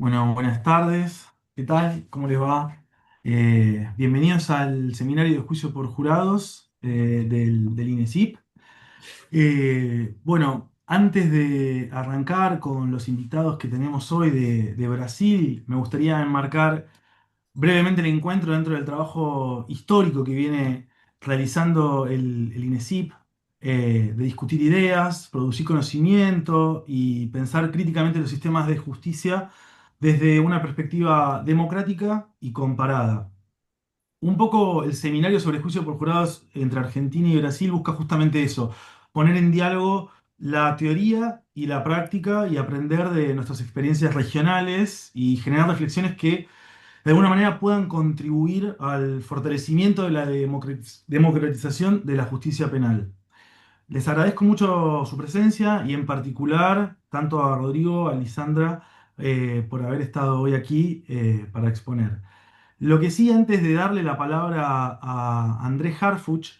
Bueno, buenas tardes. ¿Qué tal? ¿Cómo les va? Bienvenidos al seminario de juicio por jurados del INESIP. Bueno, antes de arrancar con los invitados que tenemos hoy de Brasil, me gustaría enmarcar brevemente el encuentro dentro del trabajo histórico que viene realizando el INESIP, de discutir ideas, producir conocimiento y pensar críticamente los sistemas de justicia desde una perspectiva democrática y comparada. Un poco el seminario sobre juicio por jurados entre Argentina y Brasil busca justamente eso, poner en diálogo la teoría y la práctica y aprender de nuestras experiencias regionales y generar reflexiones que de alguna manera puedan contribuir al fortalecimiento de la democratización de la justicia penal. Les agradezco mucho su presencia y en particular tanto a Rodrigo, a Lisandra, por haber estado hoy aquí para exponer. Lo que sí, antes de darle la palabra a Andrés Harfuch,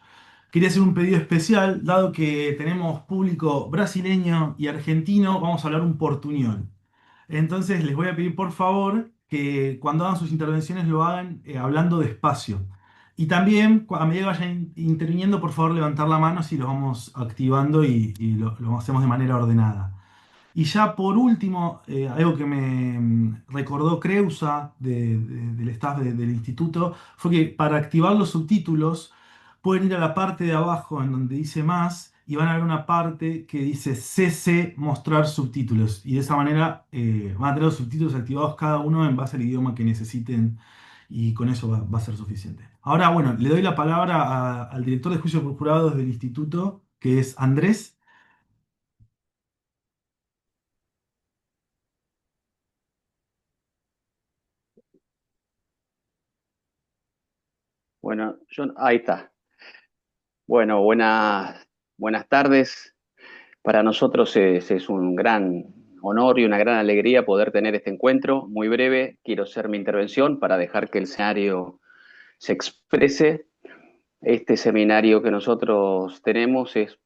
quería hacer un pedido especial, dado que tenemos público brasileño y argentino, vamos a hablar un portuñol. Entonces les voy a pedir por favor que cuando hagan sus intervenciones lo hagan hablando despacio. Y también a medida que vayan interviniendo, por favor levantar la mano si lo vamos activando y lo hacemos de manera ordenada. Y ya por último, algo que me recordó Creusa del staff del instituto fue que para activar los subtítulos pueden ir a la parte de abajo en donde dice más y van a ver una parte que dice CC mostrar subtítulos. Y de esa manera van a tener los subtítulos activados cada uno en base al idioma que necesiten y con eso va a ser suficiente. Ahora, bueno, le doy la palabra al director de juicio por jurados del instituto, que es Andrés. Bueno, ahí está. Bueno, buenas tardes. Para nosotros es un gran honor y una gran alegría poder tener este encuentro. Muy breve, quiero hacer mi intervención para dejar que el escenario se exprese. Este seminario que nosotros tenemos es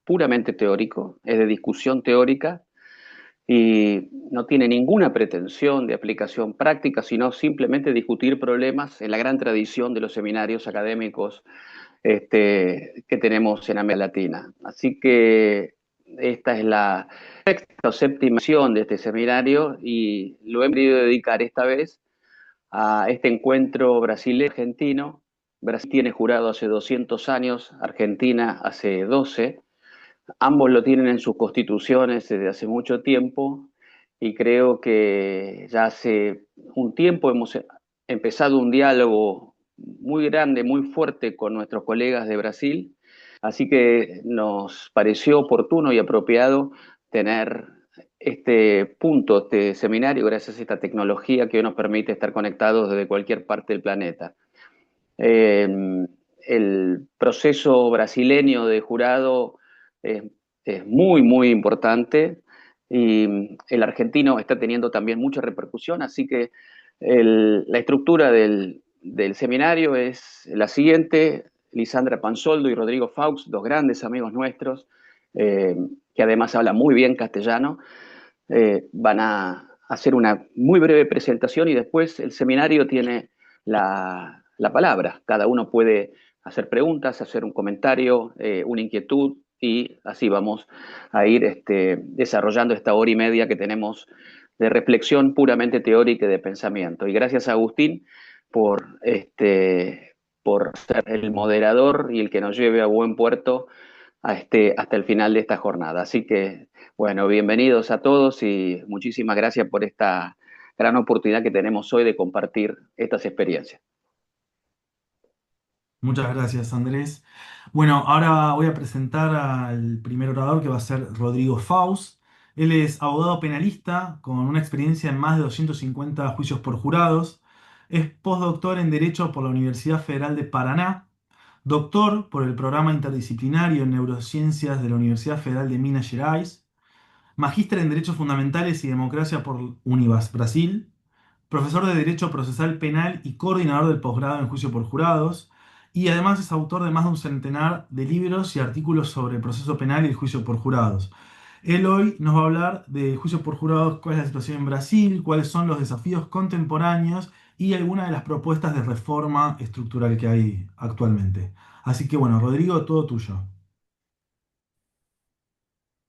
puramente teórico, es de discusión teórica y no tiene ninguna pretensión de aplicación práctica, sino simplemente discutir problemas en la gran tradición de los seminarios académicos que tenemos en América Latina. Así que esta es la sexta o séptima edición de este seminario y lo he querido dedicar esta vez a este encuentro brasileño-argentino. Brasil tiene jurado hace 200 años, Argentina hace 12. Ambos lo tienen en sus constituciones desde hace mucho tiempo y creo que ya hace un tiempo hemos empezado un diálogo muy grande, muy fuerte con nuestros colegas de Brasil, así que nos pareció oportuno y apropiado tener este punto, este seminario, gracias a esta tecnología que hoy nos permite estar conectados desde cualquier parte del planeta. Eh, el proceso brasileño de jurado es, es muy importante y el argentino está teniendo también mucha repercusión, así que la estructura del seminario es la siguiente. Lisandra Pansoldo y Rodrigo Faux, dos grandes amigos nuestros, eh, que además hablan muy bien castellano, van a hacer una muy breve presentación y después el seminario tiene la palabra. Cada uno puede hacer preguntas, hacer un comentario, una inquietud y así vamos a ir desarrollando esta hora y media que tenemos de reflexión puramente teórica y de pensamiento. Y gracias a Agustín por, por ser el moderador y el que nos lleve a buen puerto hasta el final de esta jornada. Así que, bueno, bienvenidos a todos y muchísimas gracias por esta gran oportunidad que tenemos hoy de compartir estas experiencias. Muchas gracias, Andrés. Bueno, ahora voy a presentar al primer orador que va a ser Rodrigo Faust. Él es abogado penalista con una experiencia en más de 250 juicios por jurados. Es postdoctor en Derecho por la Universidad Federal de Paraná, doctor por el programa interdisciplinario en Neurociencias de la Universidad Federal de Minas Gerais, magíster en Derechos Fundamentales y Democracia por Univas Brasil, profesor de Derecho Procesal Penal y coordinador del posgrado en Juicio por Jurados, y además es autor de más de un centenar de libros y artículos sobre el proceso penal y el juicio por jurados. Él hoy nos va a hablar de juicio por jurados, cuál es la situación en Brasil, cuáles son los desafíos contemporáneos y algunas de las propuestas de reforma estructural que hay actualmente. Así que bueno, Rodrigo, todo tuyo.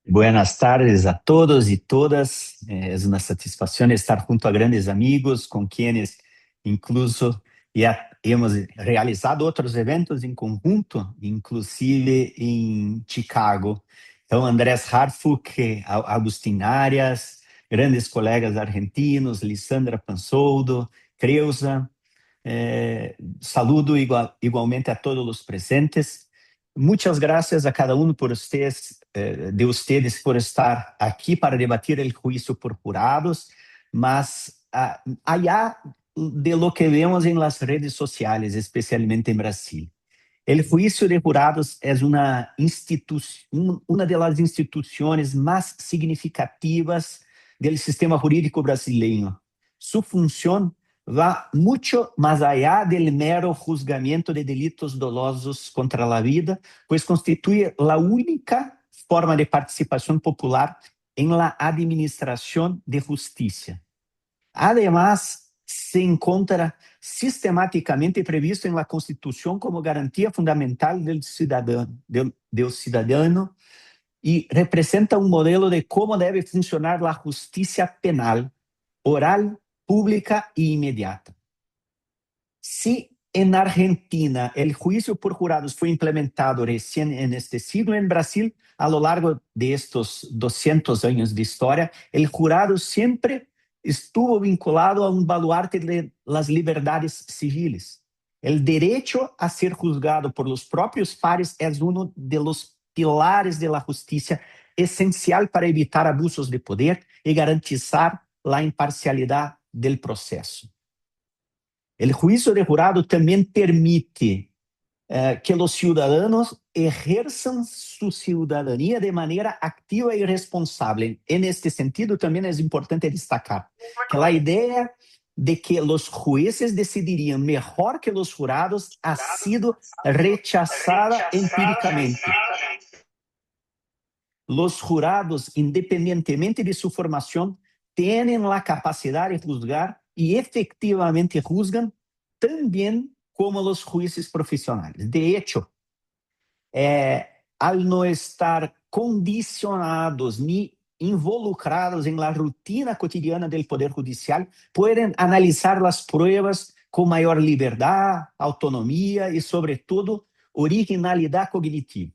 Buenas tardes a todos y todas. Es una satisfacción estar junto a grandes amigos con quienes incluso ya hemos realizado otros eventos en conjunto, inclusive en Chicago. Então, Andrés Hartfuch, Agustín Arias, grandes colegas argentinos, Lissandra Pansoldo, Creuza. Saludo igualmente a todos os presentes. Muchas gracias a cada uno de ustedes por estar aquí para debatir el juicio por jurados, mas allá de lo que vemos en las redes sociales, especialmente en Brasil. El juicio de jurados es una de las instituciones más significativas del sistema jurídico brasileño. Su función va mucho más allá del mero juzgamiento de delitos dolosos contra la vida, pues constituye la única forma de participación popular en la administración de justicia. Además, se encontra sistemáticamente previsto en la Constitución como garantía fundamental del ciudadano y representa un modelo de cómo debe funcionar la justicia penal, oral, pública e inmediata. Si en Argentina el juicio por jurados fue implementado recién en este siglo, en Brasil, a lo largo de estos 200 años de historia, el jurado siempre estuvo vinculado a un baluarte de las libertades civiles. El derecho a ser juzgado por los propios pares es uno de los pilares de la justicia esencial para evitar abusos de poder y garantizar la imparcialidad del proceso. El juicio de jurado también permite que los ciudadanos ejerzan su ciudadanía de activa activa y responsable. En este sentido, también es importante destacar que la idea de que los jueces decidirían mejor que los jurados ha sido rechazada empíricamente. Los jurados, independientemente de su formación, tienen la capacidad de juzgar y efectivamente juzgan tan bien como los jueces profesionales. De hecho, al no estar condicionados ni involucrados en la rutina cotidiana del Poder Judicial, pueden analizar las pruebas con mayor libertad, autonomía y, sobre todo, originalidad cognitiva.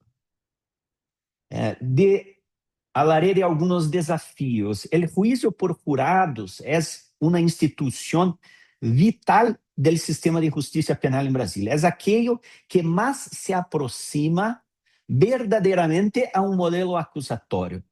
Hablaré de algunos desafíos. El juicio por jurados es una institución vital del sistema de justicia penal en Brasil. Es aquello que más se aproxima verdaderamente a un modelo acusatorio.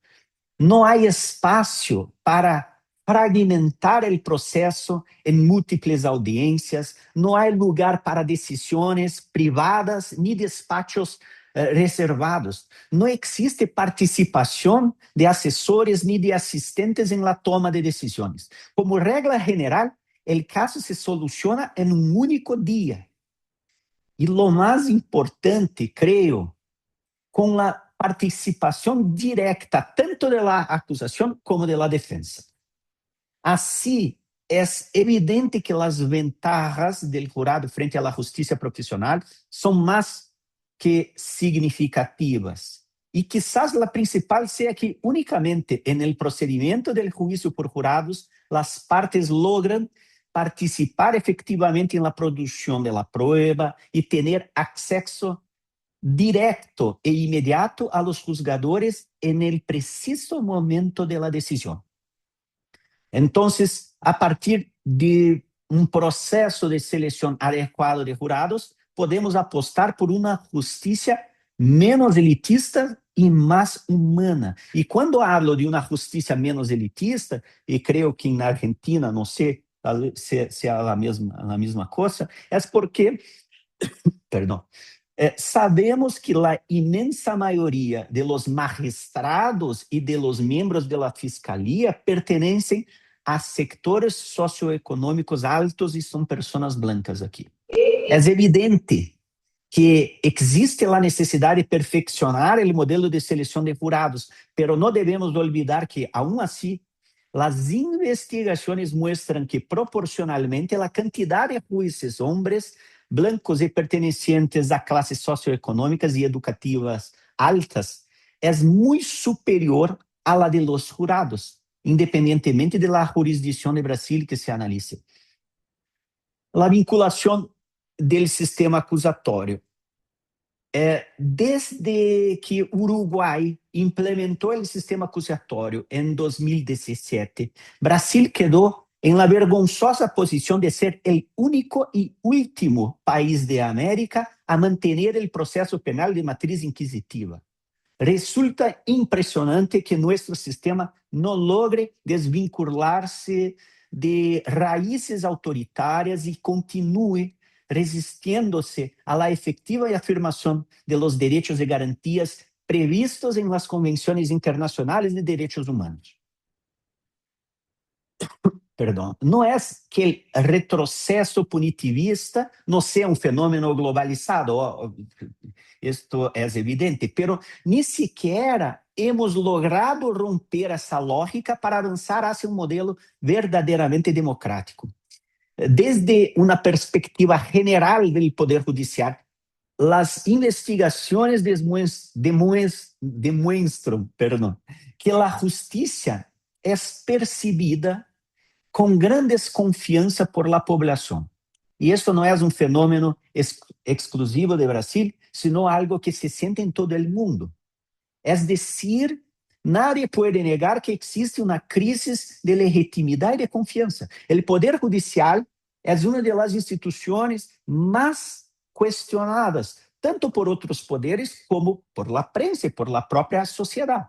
No hay espacio para fragmentar el proceso en múltiples audiencias, no hay lugar para decisiones privadas ni despachos reservados. No existe participación de asesores ni de asistentes en la toma de decisiones. Como regla general, el caso se soluciona en un único día. Y lo más importante, creo, con la participación directa tanto de la acusación como de la defensa. Así, es evidente que las ventajas del jurado frente a la justicia profesional son más que significativas. Y quizás la principal sea que únicamente en el procedimiento del juicio por jurados, las partes logran participar efectivamente en la producción de la prueba y tener acceso directo e inmediato a los juzgadores en el preciso momento de la decisión. Entonces, a partir de un proceso de selección adecuado de jurados, podemos apostar por una justicia menos elitista y más humana. Y cuando hablo de una justicia menos elitista, y creo que en Argentina, no sé, tal vez sea la misma cosa, es porque, perdón, sabemos que la inmensa mayoría de los magistrados y de los miembros de la fiscalía pertenecen a sectores socioeconómicos altos y son personas blancas aquí. Es evidente que existe a necessidade de perfeccionar o modelo de seleção de jurados, pero não devemos olvidar que, aún assim, as investigações mostram que, proporcionalmente, a quantidade de juízes, homens, blancos e pertenecientes a classes socioeconômicas e educativas altas, é muito superior a la de los jurados, independentemente de la jurisdição de Brasil que se analice. La vinculação del sistema acusatório. Desde que Uruguai implementou o sistema acusatório em 2017, Brasil quedou em la vergonzosa posição de ser o único e último país de América a manter o processo penal de matriz inquisitiva. Resulta impressionante que nosso sistema não logre desvincular-se de raízes autoritárias e continue resistindo-se a la efectiva afirmação de los derechos e garantias previstos em las convenções internacionais de direitos humanos. Perdão. Não é que o retrocesso punitivista não seja um fenômeno globalizado, isto é evidente, pero ni siquiera hemos logrado romper essa lógica para avançar hacia um modelo verdadeiramente democrático. Desde uma perspectiva general do Poder Judicial, as investigações demonstram que a justiça é percebida com grande desconfiança por la poblação. E isso não é um fenômeno exclusivo de Brasil, sino algo que se siente em todo o mundo. É decir, nadie pode negar que existe uma crise de legitimidade e de confiança. O Poder Judicial é uma das instituições mais questionadas, tanto por outros poderes como por la prensa e por la própria sociedade.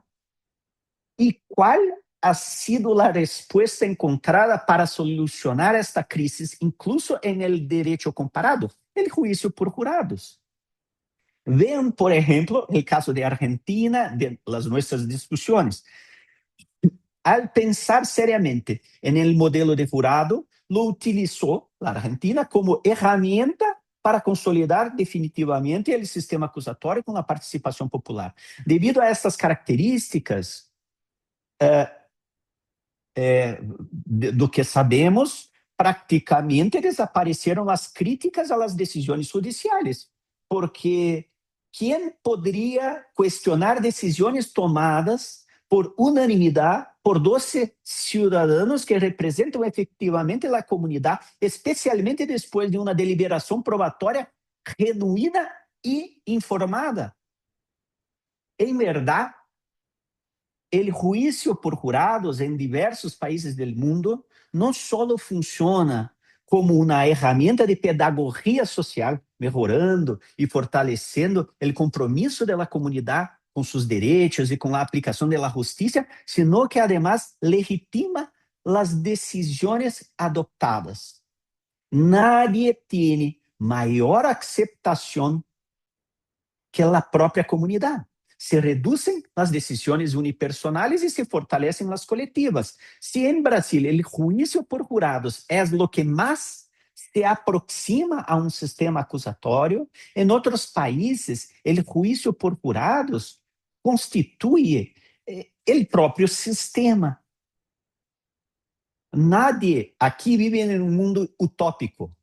E qual ha sido a resposta encontrada para solucionar esta crise, incluso en el derecho comparado? El juicio por jurados. Vean, por ejemplo, el caso de Argentina, de las nuestras discusiones. Al pensar seriamente en el modelo de jurado, lo utilizó la Argentina como herramienta para consolidar definitivamente el sistema acusatorio con la participación popular. Debido a estas características, do que sabemos, praticamente desapareceram as críticas às decisões judiciais, porque quem poderia questionar decisões tomadas por unanimidade por 12 cidadãos que representam efetivamente a comunidade, especialmente depois de uma deliberação probatória genuína e informada? Em verdade, o juízo por jurados em diversos países do mundo não só funciona como uma ferramenta de pedagogia social, melhorando e fortalecendo o compromisso da comunidade com seus direitos e com a aplicação da justiça, sino que además legitima as decisões adoptadas. Nadie tem maior aceitação que a própria comunidade. Se reduzem as decisões unipersonais e se fortalecem as coletivas. Se em Brasil o juízo por jurados é o que mais se aproxima a um sistema acusatório, em outros países o juízo por jurados constitui o próprio sistema. Nadie aqui vive em um mundo utópico.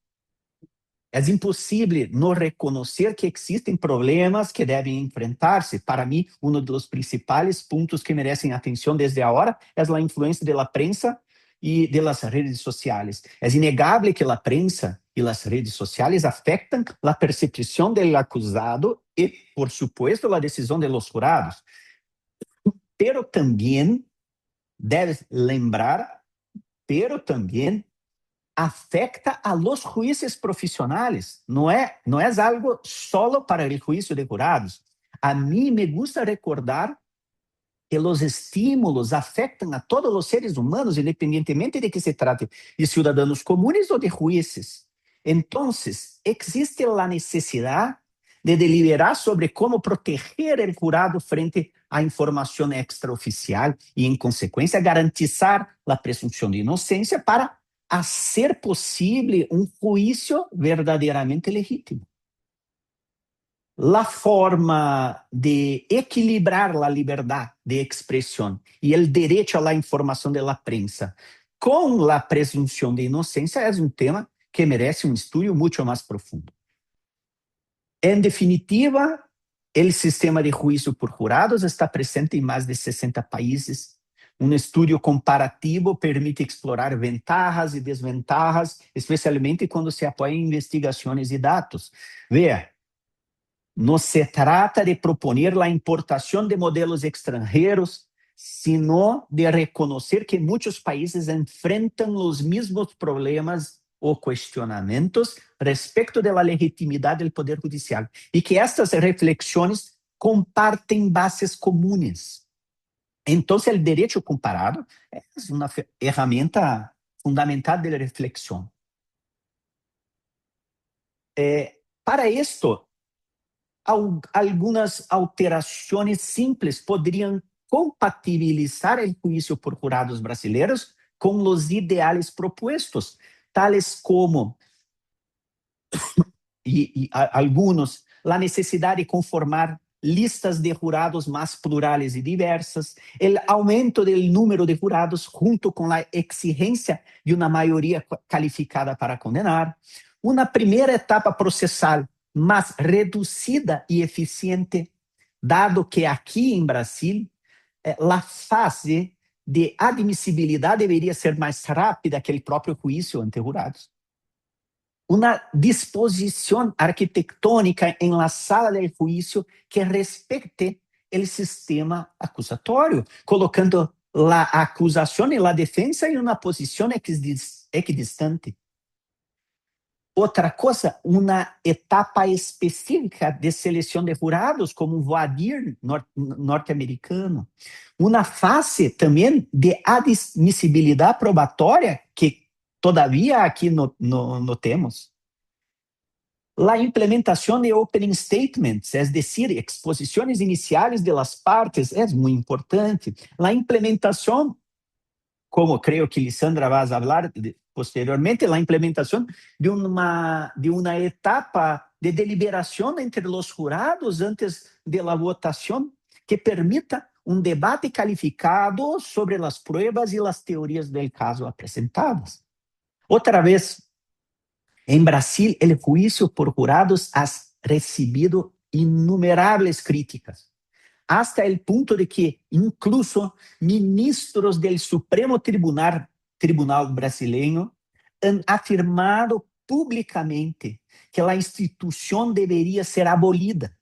É impossível não reconhecer que existem problemas que devem enfrentar-se. Para mim, um dos principais pontos que merecem atenção desde agora é a influência da prensa e das redes sociais. É inegável que a prensa e as redes sociais afetam a percepção do acusado e, por supuesto, a decisão de los jurados. Pero também, debes lembrar, afecta a los juízes profissionais. Não é algo solo para o juízo de jurados. A mim me gusta recordar que os estímulos afetam a todos os seres humanos, independentemente de que se trate de cidadãos comuns ou de juízes. Então, existe a necessidade de deliberar sobre como proteger o jurado frente à informação extraoficial e, em consequência, garantizar a presunção de inocência para a ser possível um juízo verdadeiramente legítimo. la forma de equilibrar la libertad de expresión y el derecho a la información de la prensa con la presunción de inocencia es un tema que merece un estudio mucho más profundo. En definitiva, el sistema de juicio por jurados está presente en más de 60 países. Un estudio comparativo permite explorar ventajas y desventajas, especialmente cuando se apoya en investigaciones y datos. Vea, no se trata de proponer la importación de modelos extranjeros, sino de reconocer que muchos países enfrentan los mismos problemas o cuestionamientos respecto de la legitimidad del Poder Judicial y que estas reflexiones comparten bases comunes. Entonces, el derecho comparado es una herramienta fundamental de reflexión. Para esto, algunas alterações simples poderiam compatibilizar o juízo por jurados brasileiros com os ideais propostos, tales como, alguns, a necessidade de conformar listas de jurados mais plurais e diversas, o aumento do número de jurados junto com a exigência de uma maioria calificada para condenar, uma primeira etapa processal mais reducida e eficiente, dado que aqui em Brasil, a fase de admissibilidade deveria ser mais rápida que o próprio juízo ante jurados. Uma disposição arquitetônica em la sala del juízo que respeite o sistema acusatório, colocando a acusação e a defesa em uma posição equidistante. Outra coisa, uma etapa específica de seleção de jurados, como um voir dire norte-americano. Uma fase também de admissibilidade probatória, que todavia aqui no temos. A implementação de opening statements, é decir, exposições iniciais de las partes, é muito importante. A implementação, como creio que Lisandra vai falar posteriormente, a implementação de uma etapa de deliberação entre os jurados antes de la votação, que permita um debate calificado sobre as pruebas e as teorias do caso apresentadas. Outra vez, em Brasil, o juízo por jurados ha recebido inumeráveis críticas, hasta el punto de que incluso ministros del Supremo Tribunal brasileño han afirmado públicamente que a instituição deveria ser abolida.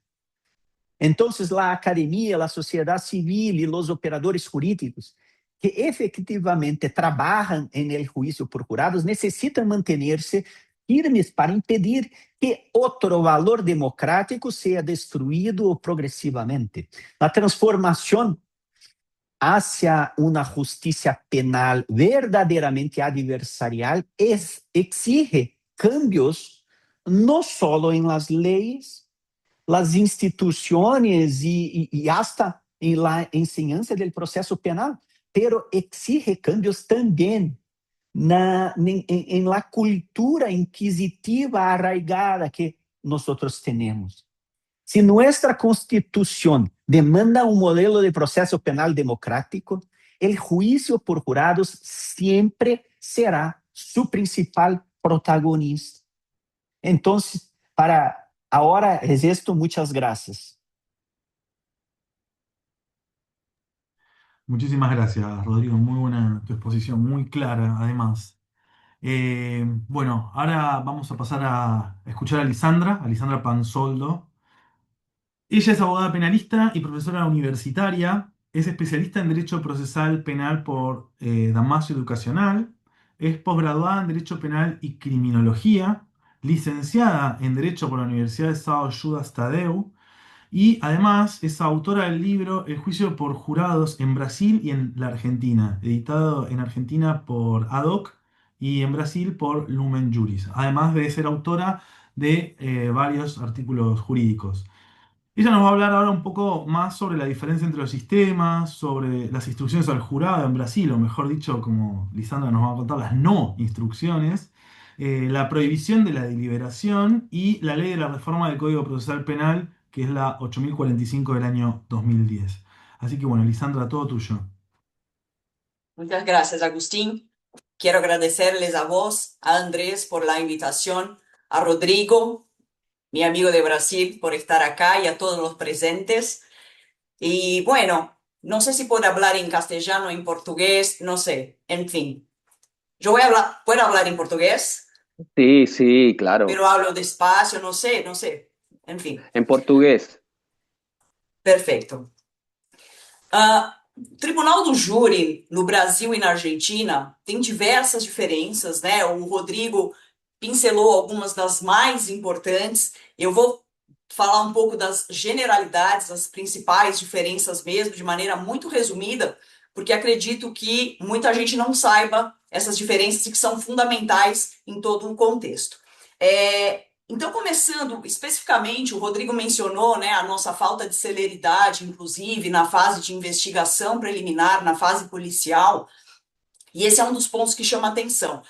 Então, a academia, a sociedade civil e os operadores jurídicos que efetivamente trabalham em el juízo por jurados necessitam manter-se firmes para impedir que outro valor democrático seja destruído progressivamente. A transformação hacia uma justiça penal verdadeiramente adversarial exige cambios não só em las leyes, las instituições e hasta em la enseñanza del processo penal, pero exige cambios também em la cultura inquisitiva arraigada que nós temos. Se nossa Constituição demanda um modelo de processo penal democrático, o juízo por jurados sempre será su principal protagonista. Então, para agora é isto, muitas graças. Muchísimas gracias, Rodrigo. Muy buena tu exposición, muy clara, además. Bueno, ahora vamos a pasar a escuchar a Lisandra Panzoldo. Ella es abogada penalista y profesora universitaria. Es especialista en Derecho Procesal Penal por Damasio Educacional. Es posgraduada en Derecho Penal y Criminología. Licenciada en Derecho por la Universidad de São Judas Tadeu. Y además es autora del libro El juicio por jurados en Brasil y en la Argentina, editado en Argentina por ADOC y en Brasil por Lumen Juris, además de ser autora de varios artículos jurídicos. Ella nos va a hablar ahora un poco más sobre la diferencia entre los sistemas, sobre las instrucciones al jurado en Brasil, o mejor dicho, como Lisandra nos va a contar, las no instrucciones, la prohibición de la deliberación y la ley de la reforma del Código Procesal Penal que es la 8045 del año 2010. Así que bueno, Lisandra, todo tuyo. Muchas gracias, Agustín. Quiero agradecerles a vos, a Andrés por la invitación, a Rodrigo, mi amigo de Brasil, por estar acá y a todos los presentes. Y bueno, no sé si puedo hablar en castellano, en portugués, no sé, en fin. Yo puedo hablar en portugués, Sí, sí, claro. pero hablo despacio, no sé, en fin, En portugués. perfeito. O Tribunal do Júri no Brasil e na Argentina tem diversas diferenças, né? O Rodrigo pincelou algumas das mais importantes. Eu vou falar um pouco das generalidades, as principais diferenças mesmo, de maneira muito resumida, porque acredito que muita gente não saiba essas diferenças e que são fundamentais em todo o contexto. Então, começando especificamente, o Rodrigo mencionou, né, a nossa falta de celeridade, inclusive na fase de investigação preliminar, na fase policial, e esse é um dos pontos que chama atenção.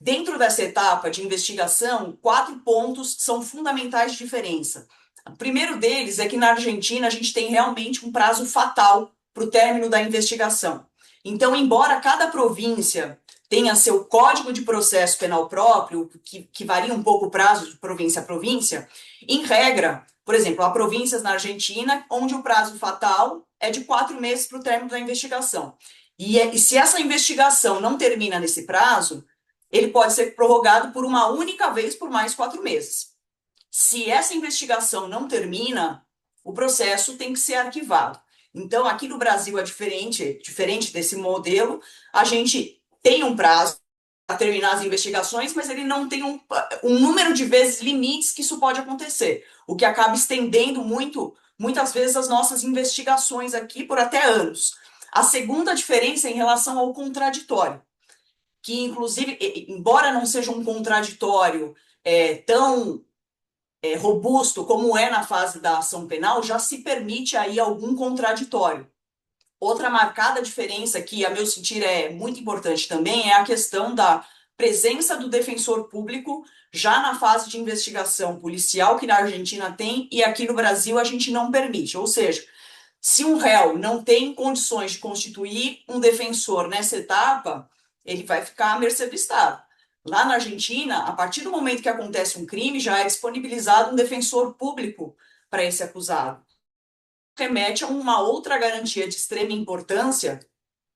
Dentro dessa etapa de investigação, 4 pontos são fundamentais de diferença. O primeiro deles é que na Argentina a gente tem realmente um prazo fatal para o término da investigação. Então, embora cada província tenha seu código de processo penal próprio, que varia um pouco o prazo de província a província, em regra, por exemplo, há províncias na Argentina onde o prazo fatal é de 4 meses para o término da investigação. E se essa investigação não termina nesse prazo, ele pode ser prorrogado por uma única vez por mais 4 meses. Se essa investigação não termina, o processo tem que ser arquivado. Então, aqui no Brasil é diferente desse modelo, a gente tem um prazo para terminar as investigações, mas ele não tem um número de vezes limites que isso pode acontecer, o que acaba estendendo muitas vezes as nossas investigações aqui por até anos. A segunda diferença é em relação ao contraditório, que inclusive, embora não seja um contraditório tão robusto como é na fase da ação penal, já se permite aí algum contraditório. Outra marcada diferença que, a meu sentir, é muito importante também é a questão da presença do defensor público já na fase de investigação policial, que na Argentina tem, e aqui no Brasil a gente não permite. Ou seja, se um réu não tem condições de constituir um defensor nessa etapa, ele vai ficar à mercê do Estado. Lá na Argentina, a partir do momento que acontece um crime, já é disponibilizado um defensor público para esse acusado. Remete a uma outra garantia de extrema importância,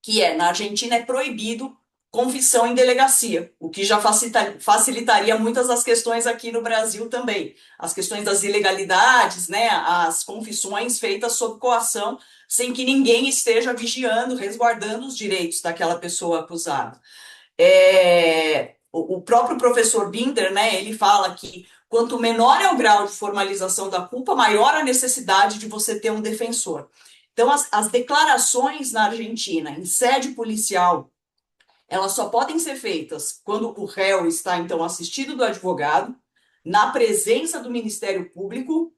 que na Argentina é proibido confissão em delegacia, o que já facilitaria muitas das questões aqui no Brasil também. As questões das ilegalidades, né, as confissões feitas sob coação, sem que ninguém esteja vigiando, resguardando os direitos daquela pessoa acusada. O próprio professor Binder, né, ele fala que quanto menor é o grau de formalização da culpa, maior a necessidade de você ter um defensor. Então, as declarações na Argentina, em sede policial, elas só podem ser feitas quando o réu está, então, assistido do advogado, na presença do Ministério Público,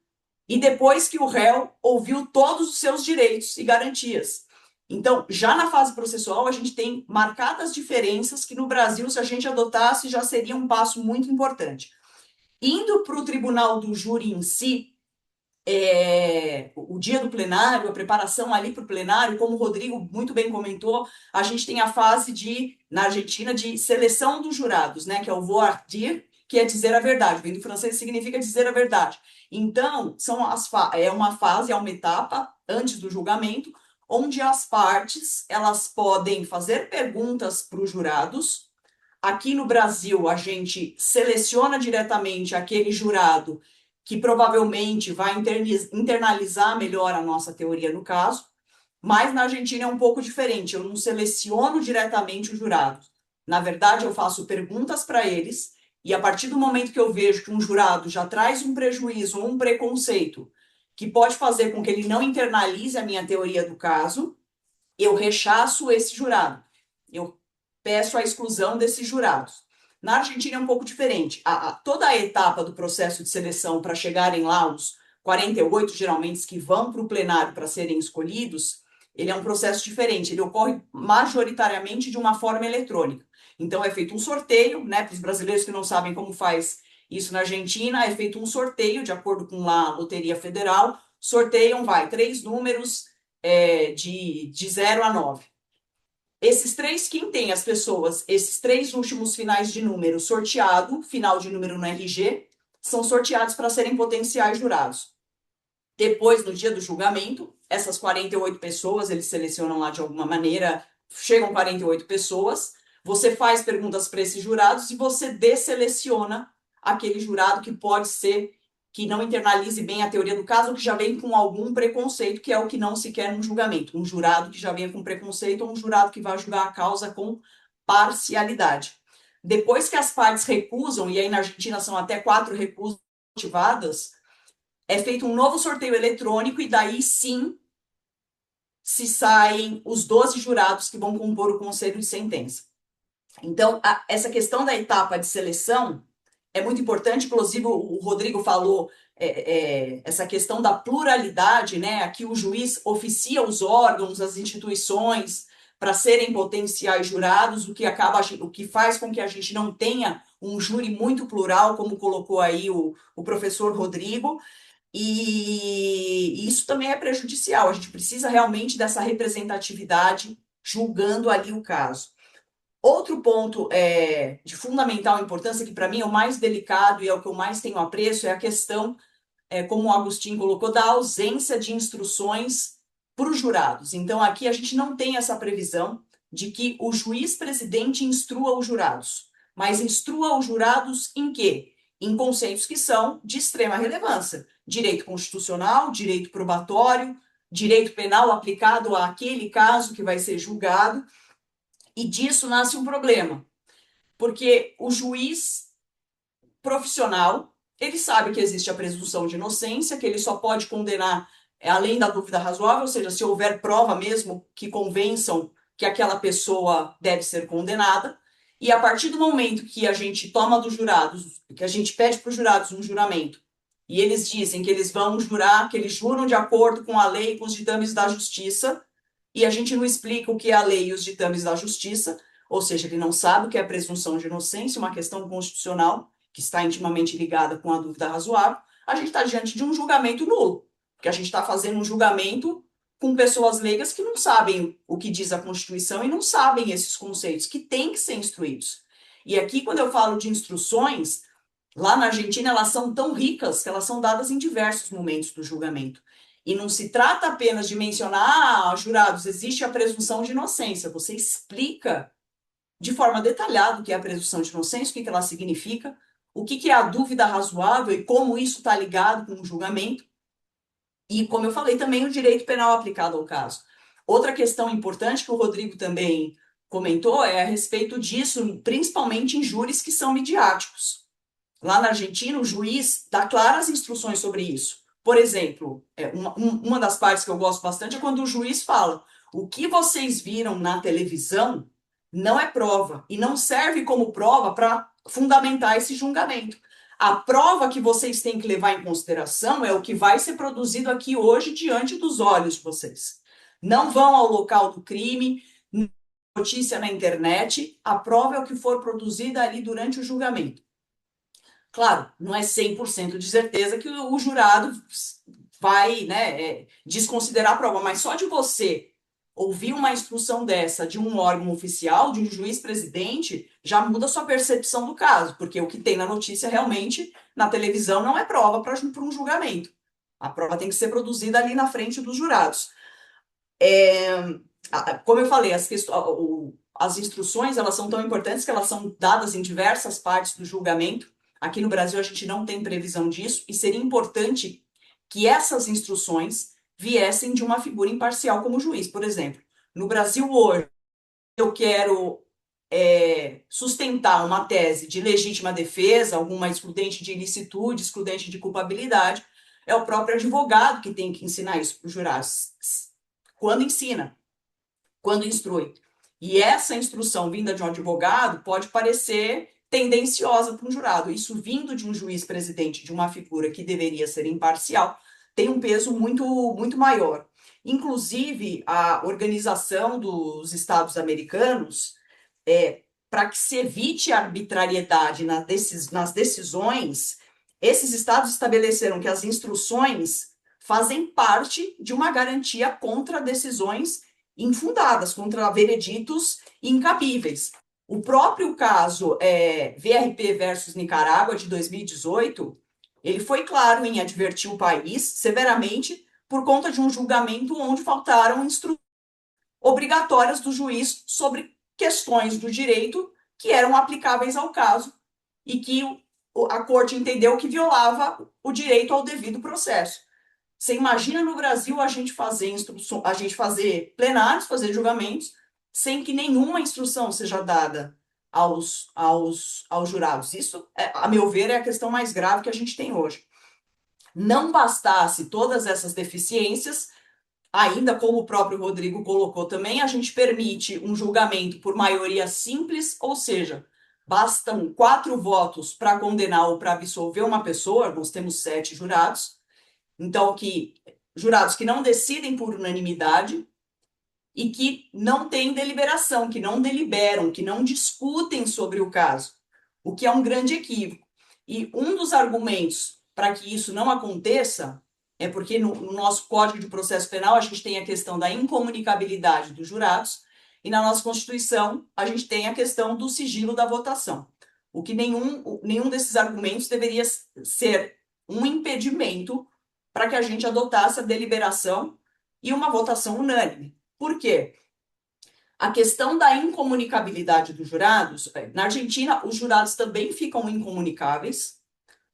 e depois que o réu ouviu todos os seus direitos e garantias. Então, já na fase processual, a gente tem marcadas diferenças que no Brasil, se a gente adotasse, já seria um passo muito importante. Indo para o tribunal do júri em si, o dia do plenário, a preparação ali para o plenário, como o Rodrigo muito bem comentou, a gente tem a fase na Argentina, de seleção dos jurados, né, que é o voir dire, que é dizer a verdade. Vem do francês, significa dizer a verdade. Então, é uma fase, é uma etapa antes do julgamento, onde as partes elas podem fazer perguntas para os jurados. Aqui no Brasil, a gente seleciona diretamente aquele jurado que provavelmente vai internalizar melhor a nossa teoria no caso, mas na Argentina é um pouco diferente, eu não seleciono diretamente os jurados. Na verdade, eu faço perguntas para eles, e a partir do momento que eu vejo que um jurado já traz um prejuízo ou um preconceito que pode fazer com que ele não internalize a minha teoria do caso, eu rechaço esse jurado. Eu peço a exclusão desses jurados. Na Argentina é um pouco diferente. Toda a etapa do processo de seleção para chegarem lá os 48, geralmente, que vão para o plenário para serem escolhidos, ele é um processo diferente. Ele ocorre majoritariamente de uma forma eletrônica. Então, é feito um sorteio, né, para os brasileiros que não sabem como faz Isso na Argentina é feito um sorteio, de acordo com a Loteria Federal, sorteiam, 3 números de 0 a 9. Esses três, quem tem as pessoas, esses 3 últimos finais de número sorteado, final de número no RG, são sorteados para serem potenciais jurados. Depois, no dia do julgamento, essas 48 pessoas, eles selecionam lá de alguma maneira, chegam 48 pessoas, você faz perguntas para esses jurados e você desseleciona aquele jurado que pode ser que não internalize bem a teoria do caso ou que já vem com algum preconceito, que é o que não se quer num julgamento. Um jurado que já venha com preconceito ou um jurado que vai julgar a causa com parcialidade. Depois que as partes recusam, e aí na Argentina são até 4 recusas motivadas, é feito um novo sorteio eletrônico e daí sim se saem os 12 jurados que vão compor o conselho de sentença. Então, essa questão da etapa de seleção é muito importante, inclusive o Rodrigo falou essa questão da pluralidade, né? Aqui o juiz oficia os órgãos, as instituições para serem potenciais jurados, o que faz com que a gente não tenha um júri muito plural, como colocou aí o professor Rodrigo, e isso também é prejudicial. A gente precisa realmente dessa representatividade julgando ali o caso. Outro ponto de fundamental importância, que para mim é o mais delicado e é o que eu mais tenho apreço, é a questão, como o Agostinho colocou, da ausência de instruções para os jurados. Então, aqui a gente não tem essa previsão de que o juiz-presidente instrua os jurados, mas instrua os jurados em quê? Em conceitos que são de extrema relevância. Direito constitucional, direito probatório, direito penal aplicado àquele caso que vai ser julgado, e disso nasce um problema, porque o juiz profissional, ele sabe que existe a presunção de inocência, que ele só pode condenar além da dúvida razoável, ou seja, se houver prova mesmo que convençam que aquela pessoa deve ser condenada, e a partir do momento que a gente toma dos jurados, que a gente pede para os jurados um juramento, e eles dizem que eles vão jurar, que eles juram de acordo com a lei e com os ditames da justiça, e a gente não explica o que é a lei e os ditames da justiça, ou seja, ele não sabe o que é a presunção de inocência, uma questão constitucional que está intimamente ligada com a dúvida razoável, a gente está diante de um julgamento nulo, porque a gente está fazendo um julgamento com pessoas leigas que não sabem o que diz a Constituição e não sabem esses conceitos, que têm que ser instruídos. E aqui, quando eu falo de instruções, lá na Argentina elas são tão ricas que elas são dadas em diversos momentos do julgamento. E não se trata apenas de mencionar, jurados, existe a presunção de inocência. Você explica de forma detalhada o que é a presunção de inocência, o que ela significa, o que é a dúvida razoável e como isso está ligado com o julgamento. E, como eu falei, também o direito penal aplicado ao caso. Outra questão importante que o Rodrigo também comentou é a respeito disso, principalmente em júris que são midiáticos. Lá na Argentina, o juiz dá claras instruções sobre isso. Por exemplo, uma das partes que eu gosto bastante é quando o juiz fala: o que vocês viram na televisão não é prova e não serve como prova para fundamentar esse julgamento. A prova que vocês têm que levar em consideração é o que vai ser produzido aqui hoje diante dos olhos de vocês. Não vão ao local do crime, notícia na internet, a prova é o que for produzida ali durante o julgamento. Claro, não é 100% de certeza que o jurado vai, desconsiderar a prova, mas só de você ouvir uma instrução dessa de um órgão oficial, de um juiz-presidente, já muda a sua percepção do caso, porque o que tem na notícia realmente, na televisão, não é prova para um julgamento. A prova tem que ser produzida ali na frente dos jurados. Como eu falei, as instruções, elas são tão importantes que elas são dadas em diversas partes do julgamento. Aqui no Brasil a gente não tem previsão disso, e seria importante que essas instruções viessem de uma figura imparcial como juiz. Por exemplo, no Brasil hoje, eu quero sustentar uma tese de legítima defesa, alguma excludente de ilicitude, excludente de culpabilidade, é o próprio advogado que tem que ensinar isso para os jurados. Quando ensina, quando instrui. E essa instrução vinda de um advogado pode parecer tendenciosa para um jurado. Isso vindo de um juiz-presidente, de uma figura que deveria ser imparcial, tem um peso muito, muito maior. Inclusive, a Organização dos Estados Americanos para que se evite a arbitrariedade nas decisões, esses estados estabeleceram que as instruções fazem parte de uma garantia contra decisões infundadas, contra vereditos incabíveis. O próprio caso VRP versus Nicarágua, de 2018, ele foi claro em advertir o país severamente por conta de um julgamento onde faltaram instruções obrigatórias do juiz sobre questões do direito que eram aplicáveis ao caso e que a corte entendeu que violava o direito ao devido processo. Você imagina no Brasil a gente fazer plenários, fazer julgamentos, sem que nenhuma instrução seja dada aos jurados. Isso, a meu ver, é a questão mais grave que a gente tem hoje. Não bastasse todas essas deficiências, ainda como o próprio Rodrigo colocou também, a gente permite um julgamento por maioria simples, ou seja, bastam 4 votos para condenar ou para absolver uma pessoa, nós temos 7 jurados, então jurados que não decidem por unanimidade e que não têm deliberação, que não deliberam, que não discutem sobre o caso, o que é um grande equívoco. E um dos argumentos para que isso não aconteça é porque no nosso Código de Processo Penal a gente tem a questão da incomunicabilidade dos jurados e na nossa Constituição a gente tem a questão do sigilo da votação. O que nenhum desses argumentos deveria ser um impedimento para que a gente adotasse a deliberação e uma votação unânime. Por quê? A questão da incomunicabilidade dos jurados, na Argentina, os jurados também ficam incomunicáveis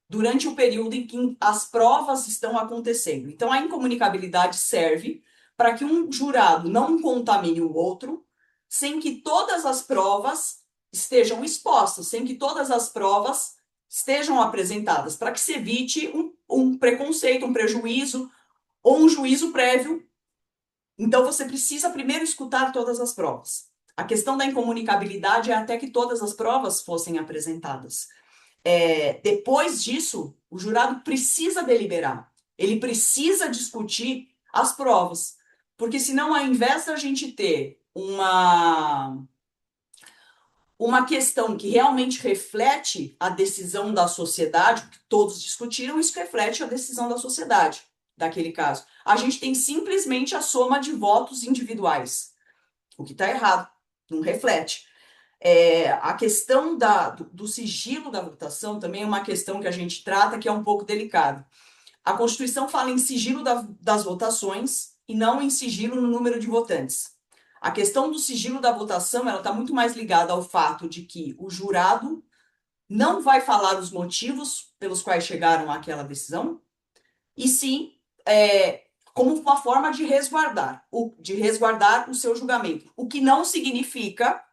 durante o período em que as provas estão acontecendo. Então, a incomunicabilidade serve para que um jurado não contamine o outro sem que todas as provas estejam expostas, sem que todas as provas estejam apresentadas, para que se evite um preconceito, um prejuízo ou um juízo prévio. Então, você precisa primeiro escutar todas as provas. A questão da incomunicabilidade é até que todas as provas fossem apresentadas. Depois disso, o jurado precisa deliberar. Ele precisa discutir as provas. Porque senão, ao invés da gente ter uma questão que realmente reflete a decisão da sociedade, que todos discutiram, isso reflete a decisão da sociedade, daquele caso. A gente tem simplesmente a soma de votos individuais, o que está errado, não reflete. A questão do sigilo da votação também é uma questão que a gente trata que é um pouco delicada. A Constituição fala em sigilo das votações e não em sigilo no número de votantes. A questão do sigilo da votação ela está muito mais ligada ao fato de que o jurado não vai falar os motivos pelos quais chegaram àquela decisão, e sim como uma forma de resguardar o seu julgamento. O que não significa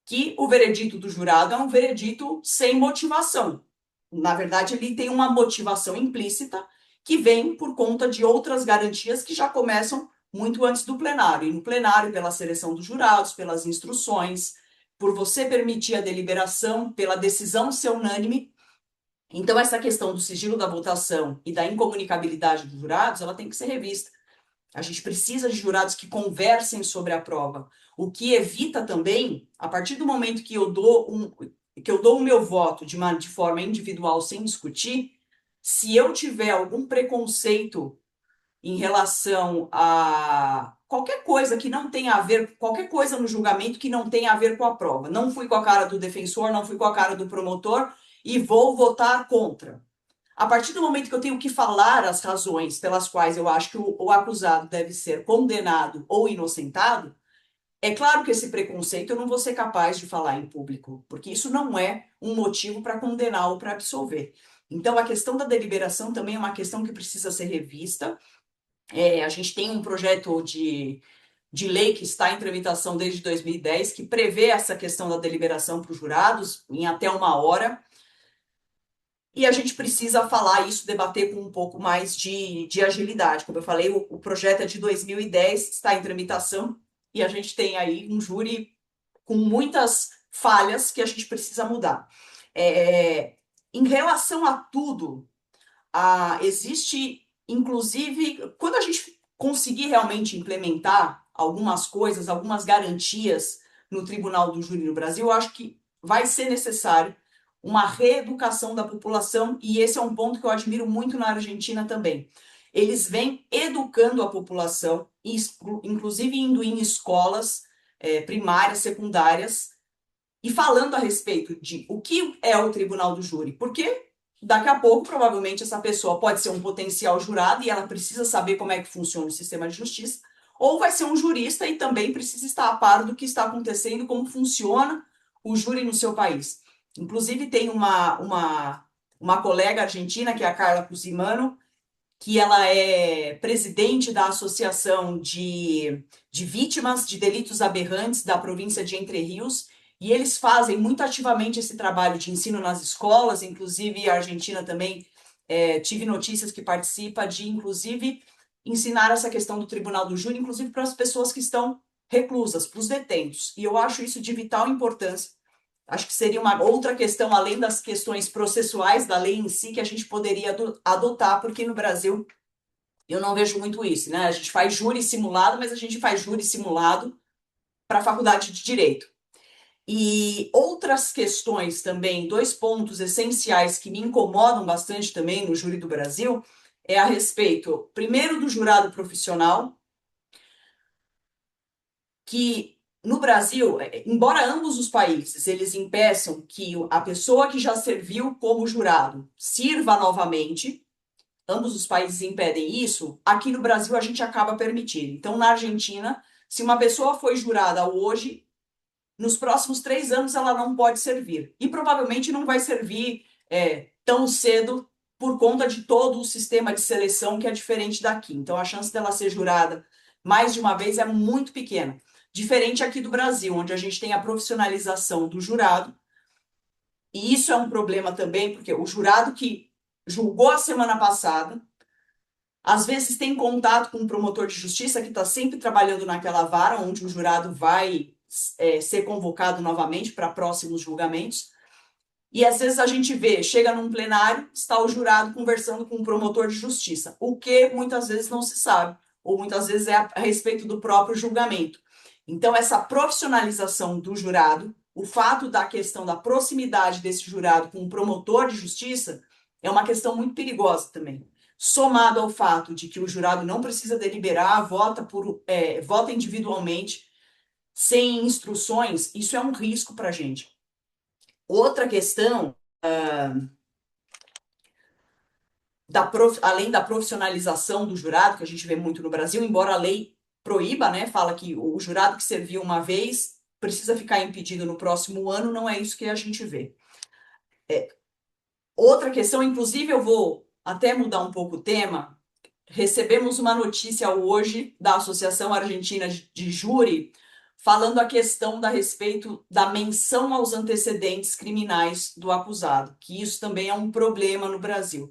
que o veredito do jurado é um veredito sem motivação. Na verdade, ele tem uma motivação implícita que vem por conta de outras garantias que já começam muito antes do plenário. E no plenário, pela seleção dos jurados, pelas instruções, por você permitir a deliberação, pela decisão ser unânime. Então, essa questão do sigilo da votação e da incomunicabilidade dos jurados, ela tem que ser revista. A gente precisa de jurados que conversem sobre a prova, o que evita também, a partir do momento que eu dou o meu voto de forma individual sem discutir, se eu tiver algum preconceito em relação a qualquer coisa que não tenha a ver, qualquer coisa no julgamento que não tenha a ver com a prova. Não fui com a cara do defensor, não fui com a cara do promotor e vou votar contra. A partir do momento que eu tenho que falar as razões pelas quais eu acho que o acusado deve ser condenado ou inocentado, é claro que esse preconceito eu não vou ser capaz de falar em público, porque isso não é um motivo para condenar ou para absolver. Então, a questão da deliberação também é uma questão que precisa ser revista. A gente tem um projeto de lei que está em tramitação desde 2010, que prevê essa questão da deliberação para os jurados em até 1 hora. E a gente precisa falar isso, debater com um pouco mais de agilidade. Como eu falei, o projeto é de 2010, está em tramitação, e a gente tem aí um júri com muitas falhas que a gente precisa mudar. Em relação a tudo, existe, inclusive, quando a gente conseguir realmente implementar algumas coisas, algumas garantias no Tribunal do Júri no Brasil, eu acho que vai ser necessário uma reeducação da população, e esse é um ponto que eu admiro muito na Argentina também. Eles vêm educando a população, inclusive indo em escolas primárias, secundárias, e falando a respeito de o que é o Tribunal do Júri, porque daqui a pouco, provavelmente, essa pessoa pode ser um potencial jurado e ela precisa saber como é que funciona o sistema de justiça, ou vai ser um jurista e também precisa estar a par do que está acontecendo, como funciona o júri no seu país. Inclusive, tem uma colega argentina, que é a Carla Cusimano, que ela é presidente da Associação de Vítimas de Delitos Aberrantes da província de Entre Rios, e eles fazem muito ativamente esse trabalho de ensino nas escolas, inclusive a Argentina também tive notícias que participa de, inclusive, ensinar essa questão do Tribunal do Júri, inclusive para as pessoas que estão reclusas, para os detentos. E eu acho isso de vital importância. Acho que seria uma outra questão, além das questões processuais da lei em si, que a gente poderia adotar, porque no Brasil eu não vejo muito isso, né? A gente faz júri simulado, mas a gente faz júri simulado para a faculdade de Direito. E outras questões também, 2 pontos essenciais que me incomodam bastante também no júri do Brasil, é a respeito, primeiro, do jurado profissional, que no Brasil, embora ambos os países eles impeçam que a pessoa que já serviu como jurado sirva novamente, ambos os países impedem isso, aqui no Brasil a gente acaba permitindo. Então, na Argentina, se uma pessoa foi jurada hoje, nos próximos 3 anos ela não pode servir. E provavelmente não vai servir tão cedo por conta de todo o sistema de seleção que é diferente daqui. Então, a chance dela ser jurada mais de uma vez é muito pequena. Diferente aqui do Brasil, onde a gente tem a profissionalização do jurado. E isso é um problema também, porque o jurado que julgou a semana passada, às vezes tem contato com um promotor de justiça que está sempre trabalhando naquela vara, onde o jurado vai ser convocado novamente para próximos julgamentos. E às vezes a gente vê, chega num plenário, está o jurado conversando com um promotor de justiça, o que muitas vezes não se sabe, ou muitas vezes é a respeito do próprio julgamento. Então, essa profissionalização do jurado, o fato da questão da proximidade desse jurado com o promotor de justiça, é uma questão muito perigosa também. Somado ao fato de que o jurado não precisa deliberar, vota individualmente, sem instruções, isso é um risco para a gente. Outra questão, além da profissionalização do jurado, que a gente vê muito no Brasil, embora a lei proíba, né, fala que o jurado que serviu uma vez precisa ficar impedido no próximo ano, não é isso que a gente vê. Outra questão, inclusive eu vou até mudar um pouco o tema, recebemos uma notícia hoje da Associação Argentina de Júri, falando a questão a respeito da menção aos antecedentes criminais do acusado, que isso também é um problema no Brasil.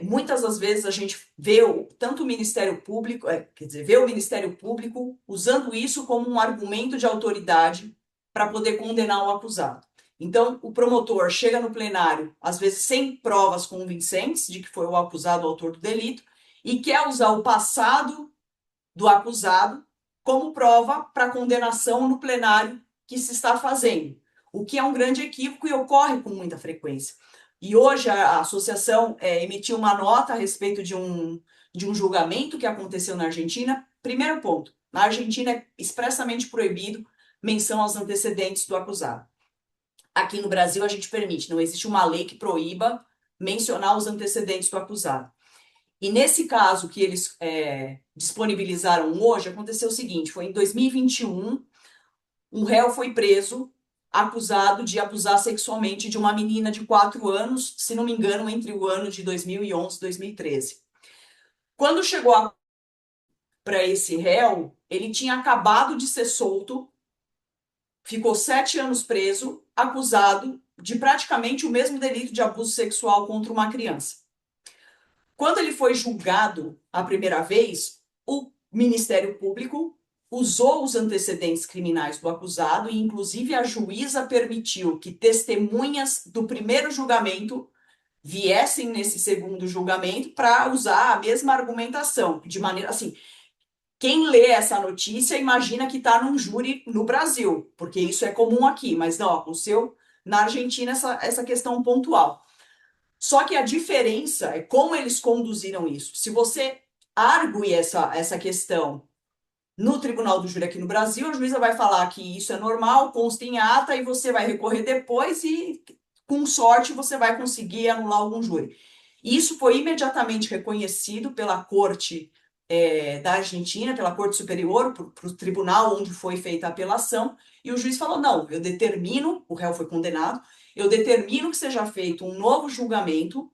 Muitas das vezes a gente vê tanto o Ministério Público, vê o Ministério Público usando isso como um argumento de autoridade para poder condenar o acusado. Então, o promotor chega no plenário, às vezes sem provas convincentes de que foi o acusado o autor do delito, e quer usar o passado do acusado como prova para condenação no plenário que se está fazendo, o que é um grande equívoco e ocorre com muita frequência. E hoje a associação emitiu uma nota a respeito de um julgamento que aconteceu na Argentina. Primeiro ponto, na Argentina é expressamente proibido menção aos antecedentes do acusado. Aqui no Brasil a gente permite, não existe uma lei que proíba mencionar os antecedentes do acusado. E nesse caso que eles disponibilizaram hoje, aconteceu o seguinte, foi em 2021, um réu foi preso acusado de abusar sexualmente de uma menina de 4 anos, se não me engano, entre o ano de 2011 e 2013. Quando chegou para esse réu, ele tinha acabado de ser solto, ficou 7 anos preso, acusado de praticamente o mesmo delito de abuso sexual contra uma criança. Quando ele foi julgado a primeira vez, o Ministério Público usou os antecedentes criminais do acusado e, inclusive, a juíza permitiu que testemunhas do primeiro julgamento viessem nesse segundo julgamento para usar a mesma argumentação, de maneira assim, quem lê essa notícia imagina que está num júri no Brasil, porque isso é comum aqui, mas não, aconteceu na Argentina essa questão pontual. Só que a diferença é como eles conduziram isso. Se você argue essa questão no Tribunal do Júri aqui no Brasil, a juíza vai falar que isso é normal, consta em ata, e você vai recorrer depois e, com sorte, você vai conseguir anular algum júri. Isso foi imediatamente reconhecido pela Corte da Argentina, pela Corte Superior, para o tribunal onde foi feita a apelação, e o juiz falou, não, eu determino, o réu foi condenado, eu determino que seja feito um novo julgamento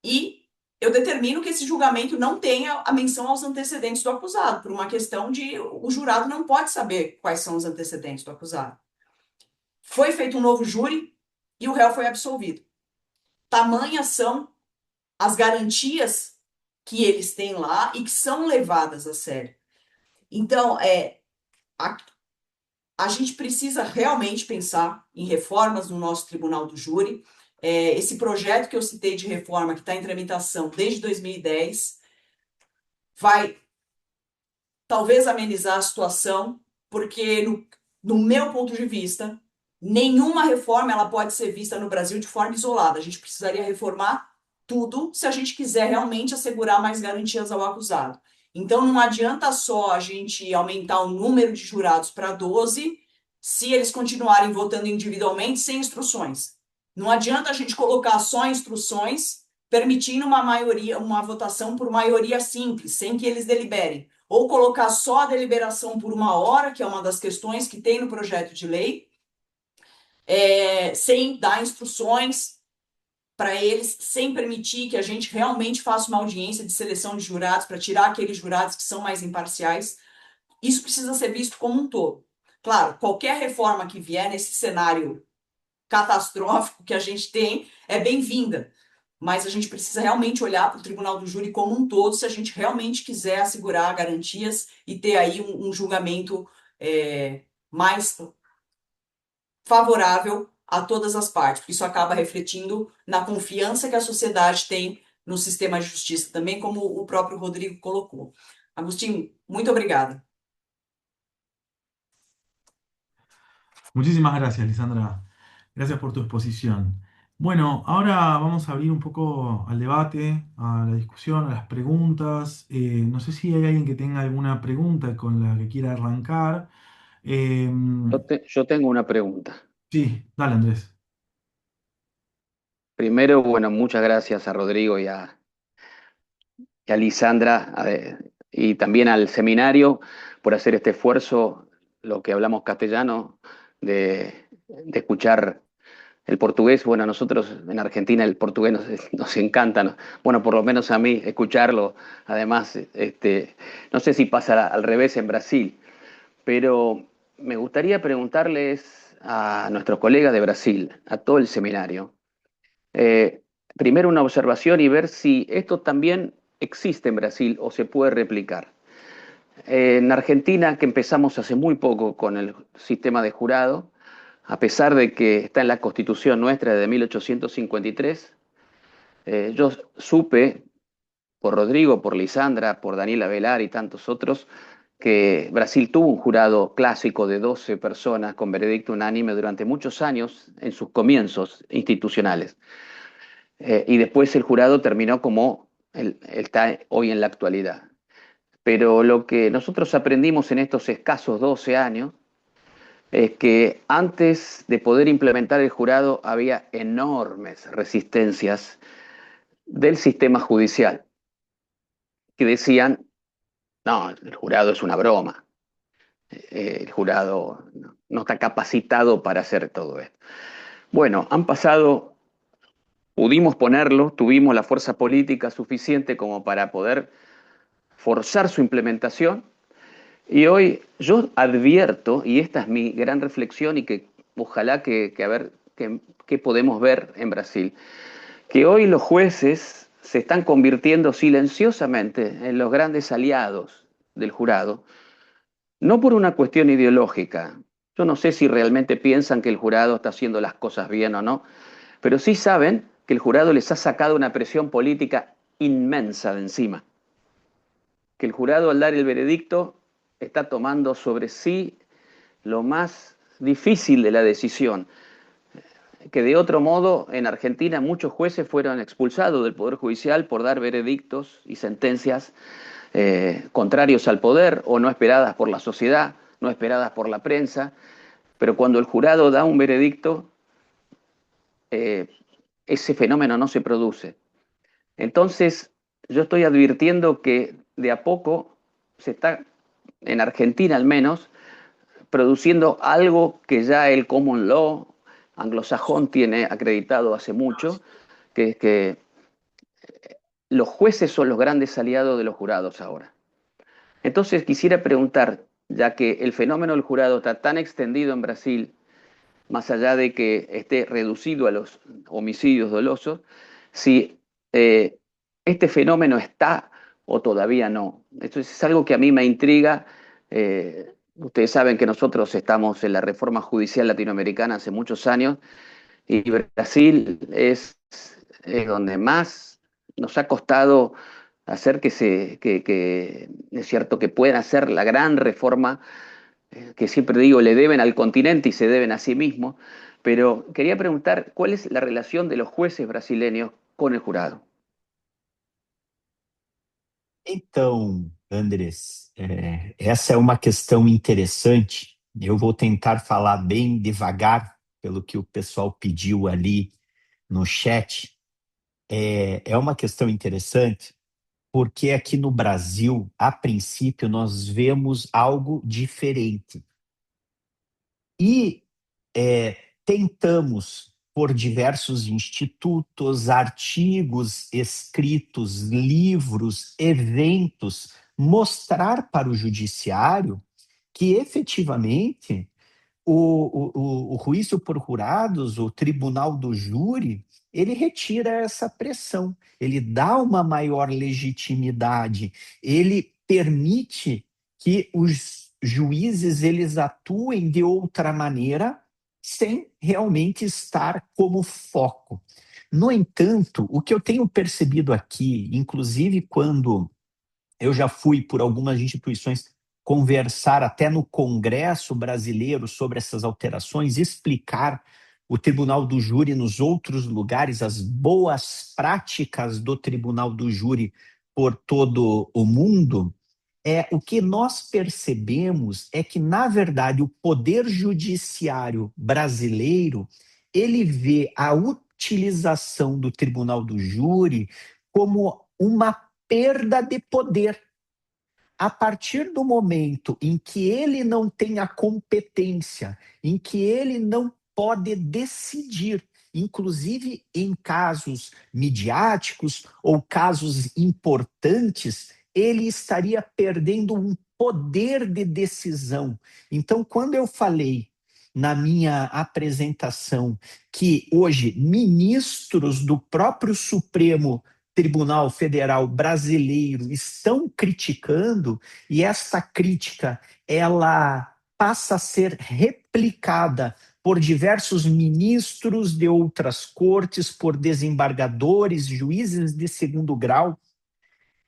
e eu determino que esse julgamento não tenha a menção aos antecedentes do acusado, por uma questão de o jurado não pode saber quais são os antecedentes do acusado. Foi feito um novo júri e o réu foi absolvido. Tamanhas são as garantias que eles têm lá e que são levadas a sério. Então, a gente precisa realmente pensar em reformas no nosso Tribunal do Júri. Esse projeto que eu citei de reforma, que está em tramitação desde 2010, vai talvez amenizar a situação, porque, no meu ponto de vista, nenhuma reforma ela pode ser vista no Brasil de forma isolada. A gente precisaria reformar tudo se a gente quiser realmente assegurar mais garantias ao acusado. Então, não adianta só a gente aumentar o número de jurados para 12 se eles continuarem votando individualmente sem instruções. Não adianta a gente colocar só instruções permitindo uma votação por maioria simples, sem que eles deliberem. Ou colocar só a deliberação por 1 hora, que é uma das questões que tem no projeto de lei, sem dar instruções para eles, sem permitir que a gente realmente faça uma audiência de seleção de jurados, para tirar aqueles jurados que são mais imparciais. Isso precisa ser visto como um todo. Claro, qualquer reforma que vier nesse cenário catastrófico que a gente tem é bem-vinda, mas a gente precisa realmente olhar para o Tribunal do Júri como um todo, se a gente realmente quiser assegurar garantias e ter aí um julgamento mais favorável a todas as partes, porque isso acaba refletindo na confiança que a sociedade tem no sistema de justiça também, como o próprio Rodrigo colocou. Agostinho, muito obrigada. Muchísimas gracias, Lisandra. Gracias por tu exposición. Bueno, ahora vamos a abrir un poco al debate, a la discusión, a las preguntas. No sé si hay alguien que tenga alguna pregunta con la que quiera arrancar. Eh, Yo tengo una pregunta. sí, dale, Andrés. Primero, bueno, muchas gracias a Rodrigo y a Lisandra y también al seminario por hacer este esfuerzo, lo que hablamos castellano, de escuchar el portugués. Bueno, a nosotros en Argentina el portugués nos encanta, ¿no? Bueno, por lo menos a mí escucharlo. Además, no sé si pasa al revés en Brasil, pero me gustaría preguntarles a nuestros colegas de Brasil, a todo el seminario, primero una observación y ver si esto también existe en Brasil o se puede replicar. En Argentina, que empezamos hace muy poco con el sistema de jurado, a pesar de que está en la Constitución nuestra de 1853, yo supe por Rodrigo, por Lisandra, por Daniela Velar y tantos otros, que Brasil tuvo un jurado clásico de 12 personas con veredicto unánime durante muchos años en sus comienzos institucionales. Y después el jurado terminó como está hoy en la actualidad. Pero lo que nosotros aprendimos en estos escasos 12 años es que antes de poder implementar el jurado había enormes resistencias del sistema judicial que decían, no, el jurado es una broma, el jurado no está capacitado para hacer todo esto. Bueno, pudimos ponerlo, tuvimos la fuerza política suficiente como para poder forzar su implementación. Y hoy yo advierto, y esta es mi gran reflexión y que ojalá que a ver qué podemos ver en Brasil, que hoy los jueces se están convirtiendo silenciosamente en los grandes aliados del jurado, no por una cuestión ideológica. Yo no sé si realmente piensan que el jurado está haciendo las cosas bien o no, pero sí saben que el jurado les ha sacado una presión política inmensa de encima, que el jurado al dar el veredicto está tomando sobre sí lo más difícil de la decisión, que de otro modo en Argentina muchos jueces fueron expulsados del Poder Judicial por dar veredictos y sentencias contrarios al poder o no esperadas por la sociedad, no esperadas por la prensa, pero cuando el jurado da un veredicto, ese fenómeno no se produce. Entonces, yo estoy advirtiendo que de a poco se está, en Argentina al menos, produciendo algo que ya el common law anglosajón tiene acreditado hace mucho, que es que los jueces son los grandes aliados de los jurados ahora. Entonces quisiera preguntar, ya que el fenómeno del jurado está tan extendido en Brasil, más allá de que esté reducido a los homicidios dolosos, si este fenómeno está o todavía no. Esto es algo que a mí me intriga. Ustedes saben que nosotros estamos en la reforma judicial latinoamericana hace muchos años y Brasil es donde más nos ha costado hacer que es cierto, que puedan hacer la gran reforma que siempre digo le deben al continente y se deben a sí mismos, pero quería preguntar cuál es la relación de los jueces brasileños con el jurado. Então, Andrés, essa é uma questão interessante. Eu vou tentar falar bem devagar, pelo que o pessoal pediu ali no chat. É uma questão interessante, porque aqui no Brasil, a princípio, nós vemos algo diferente. E tentamos, por diversos institutos, artigos escritos, livros, eventos, mostrar para o judiciário que efetivamente o juízo por jurados, o tribunal do júri, ele retira essa pressão, ele dá uma maior legitimidade, ele permite que os juízes eles atuem de outra maneira sem realmente estar como foco. No entanto, o que eu tenho percebido aqui, inclusive quando eu já fui por algumas instituições conversar até no Congresso brasileiro sobre essas alterações, explicar o Tribunal do Júri nos outros lugares, as boas práticas do Tribunal do Júri por todo o mundo, o que nós percebemos é que, na verdade, o Poder Judiciário brasileiro, ele vê a utilização do Tribunal do Júri como uma perda de poder. A partir do momento em que ele não tem a competência, em que ele não pode decidir, inclusive em casos midiáticos ou casos importantes, ele estaria perdendo um poder de decisão. Então, quando eu falei na minha apresentação que hoje ministros do próprio Supremo Tribunal Federal brasileiro estão criticando, e esta crítica ela passa a ser replicada por diversos ministros de outras cortes, por desembargadores, juízes de segundo grau.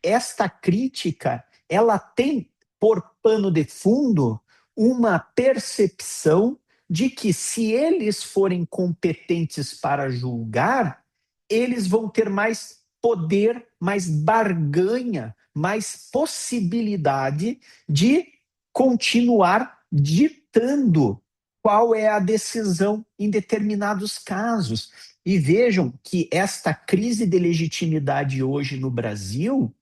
Esta crítica ela tem por pano de fundo uma percepção de que, se eles forem competentes para julgar, eles vão ter mais poder, mais barganha, mais possibilidade de continuar ditando qual é a decisão em determinados casos. E vejam que esta crise de legitimidade hoje no Brasil,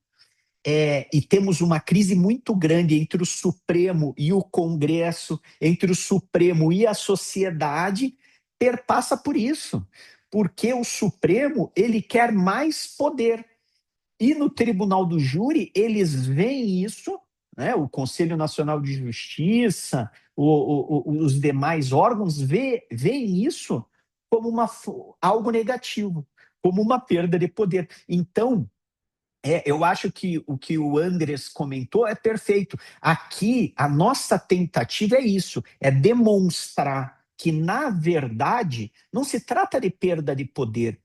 e temos uma crise muito grande entre o Supremo e o Congresso, entre o Supremo e a sociedade, perpassa por isso, porque o Supremo ele quer mais poder. E no Tribunal do Júri, eles veem isso, né, o Conselho Nacional de Justiça, os demais órgãos veem isso como algo negativo, como uma perda de poder. Então, eu acho que o que o Andrés comentou é perfeito. Aqui, a nossa tentativa é isso, é demonstrar que, na verdade, não se trata de perda de poder,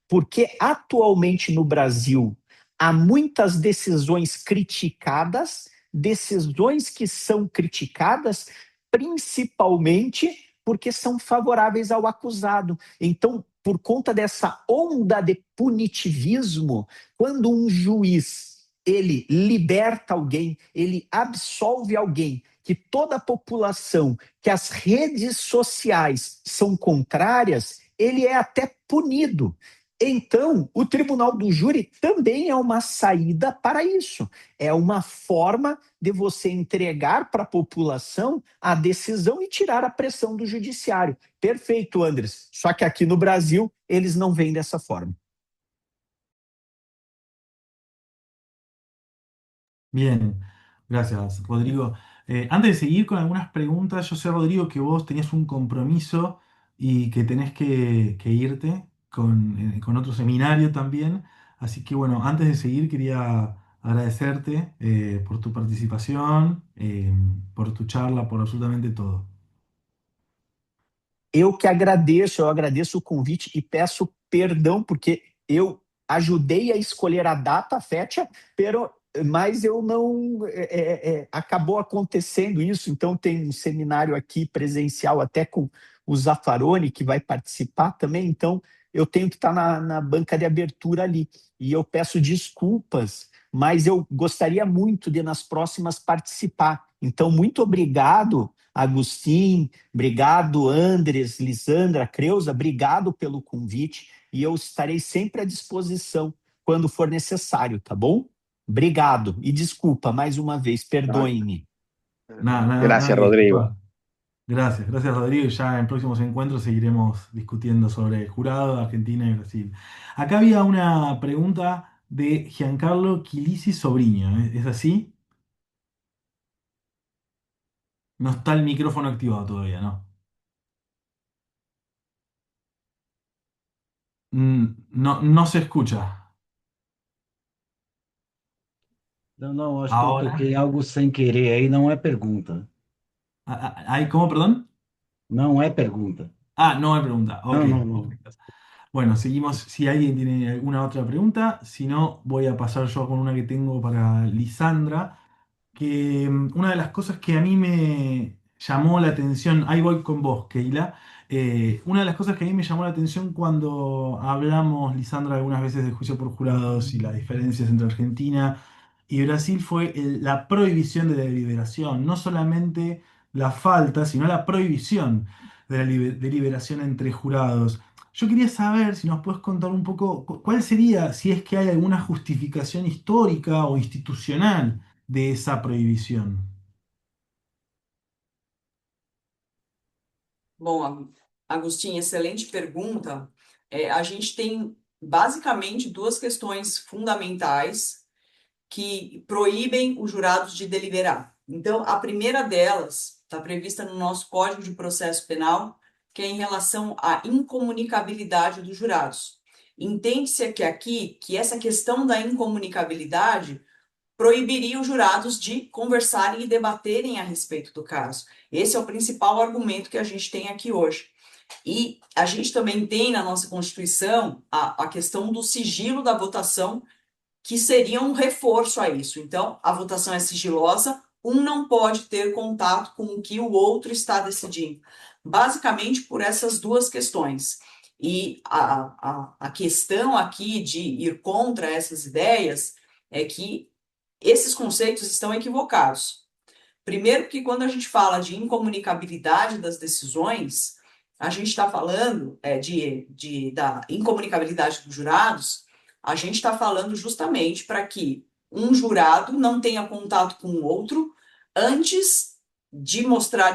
porque atualmente no Brasil há muitas decisões que são criticadas principalmente porque são favoráveis ao acusado. Então, por conta dessa onda de punitivismo, quando um juiz ele liberta alguém, ele absolve alguém, que toda a população, que as redes sociais são contrárias, ele é até punido. Então, o tribunal do júri também é uma saída para isso. É uma forma de você entregar para a população a decisão e tirar a pressão do judiciário. Perfeito, Andres. Só que aqui no Brasil, eles não veem dessa forma. Bien, gracias, Rodrigo. Antes de seguir con algunas preguntas, yo sé, Rodrigo, que vos tenías un compromiso y que tenés que irte con otro seminario también. Así que bueno, antes de seguir quería agradecerte por tu participación, por tu charla, por absolutamente todo. Eu agradeço o convite e peço perdão porque eu ajudei a escolher a data, a fecha, mas eu não acabou acontecendo isso. Então tem um seminário aqui presencial até com o Zaffaroni que vai participar também. Então eu tenho que estar na banca de abertura ali e eu peço desculpas, mas eu gostaria muito de nas próximas participar. Então muito obrigado, Agostinho. Obrigado, Andres, Lisandra, Creuza, obrigado pelo convite e eu estarei sempre à disposição quando for necessário, tá bom? Obrigado e desculpa mais uma vez, perdoem-me. Gracias, Que Rodrigo. disculpa. Gracias, Rodrigo. Ya en próximos encuentros seguiremos discutiendo sobre jurado, Argentina y Brasil. Acá había una pregunta de Giancarlo Quilisi Sobriño. ¿Es así? No está el micrófono activado todavía, ¿no? No, no se escucha. Não, acho que eu Ahora. toquei algo sem querer aí, não é pergunta. ¿Cómo, perdón? Não é pergunta. Ah, no hay pregunta. Ok, Não. perfecto. Bueno, seguimos. Si alguien tiene alguna otra pregunta, si no, voy a pasar yo con una que tengo para Lisandra, que una de las cosas que a mí me llamó la atención, ahí voy con vos, Keila. Una de las cosas que a mí me llamó la atención cuando hablamos, Lisandra, algunas veces de juicio por jurados y las diferencias entre Argentina y Brasil fue la prohibición de la deliberación, no solamente la falta, sino la prohibición de la deliberación entre jurados. Yo quería saber si nos puedes contar un poco cuál sería, si es que hay alguna justificación histórica o institucional de esa prohibición. Bom, Agostinho, excelente pergunta. A gente tem basicamente duas questões fundamentais que proíbem os jurados de deliberar. Então, a primeira delas está prevista no nosso Código de Processo Penal, que é em relação à incomunicabilidade dos jurados. Entende-se que aqui que essa questão da incomunicabilidade proibiria os jurados de conversarem e debaterem a respeito do caso. Esse é o principal argumento que a gente tem aqui hoje. E a gente também tem na nossa Constituição a questão do sigilo da votação, que seria um reforço a isso. Então, a votação é sigilosa, um não pode ter contato com o que o outro está decidindo. Basicamente por essas duas questões. E a questão aqui de ir contra essas ideias é que esses conceitos estão equivocados. Primeiro que quando a gente fala de incomunicabilidade das decisões, a gente está falando da incomunicabilidade dos jurados, a gente está falando justamente para que um jurado não tenha contato com o outro antes de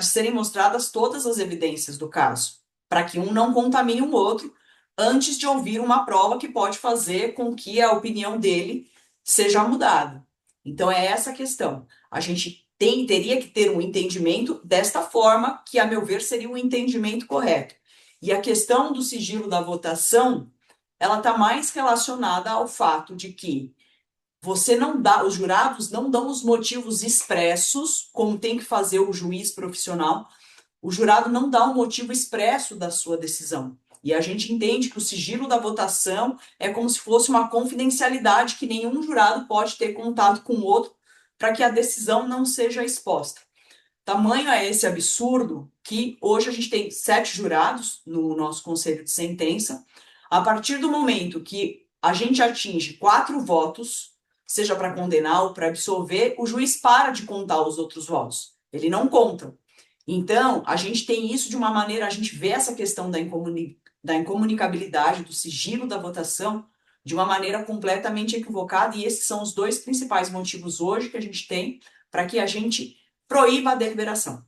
serem mostradas todas as evidências do caso, para que um não contamine o outro antes de ouvir uma prova que pode fazer com que a opinião dele seja mudada. Então é essa a questão. A gente teria que ter um entendimento desta forma, que a meu ver seria um entendimento correto. E a questão do sigilo da votação, ela está mais relacionada ao fato de que os jurados não dão os motivos expressos, como tem que fazer o juiz profissional. O jurado não dá um motivo expresso da sua decisão. E a gente entende que o sigilo da votação é como se fosse uma confidencialidade que nenhum jurado pode ter contato com o outro para que a decisão não seja exposta. Tamanho é esse absurdo que hoje a gente tem 7 jurados no nosso conselho de sentença. A partir do momento que a gente atinge 4 votos, seja para condenar ou para absolver, o juiz para de contar os outros votos. Ele não conta. Então, a gente tem isso de uma maneira, a gente vê essa questão da incomunicabilidade, do sigilo da votação, de uma maneira completamente equivocada, e esses são os 2 principais motivos hoje que a gente tem para que a gente proíba a deliberação.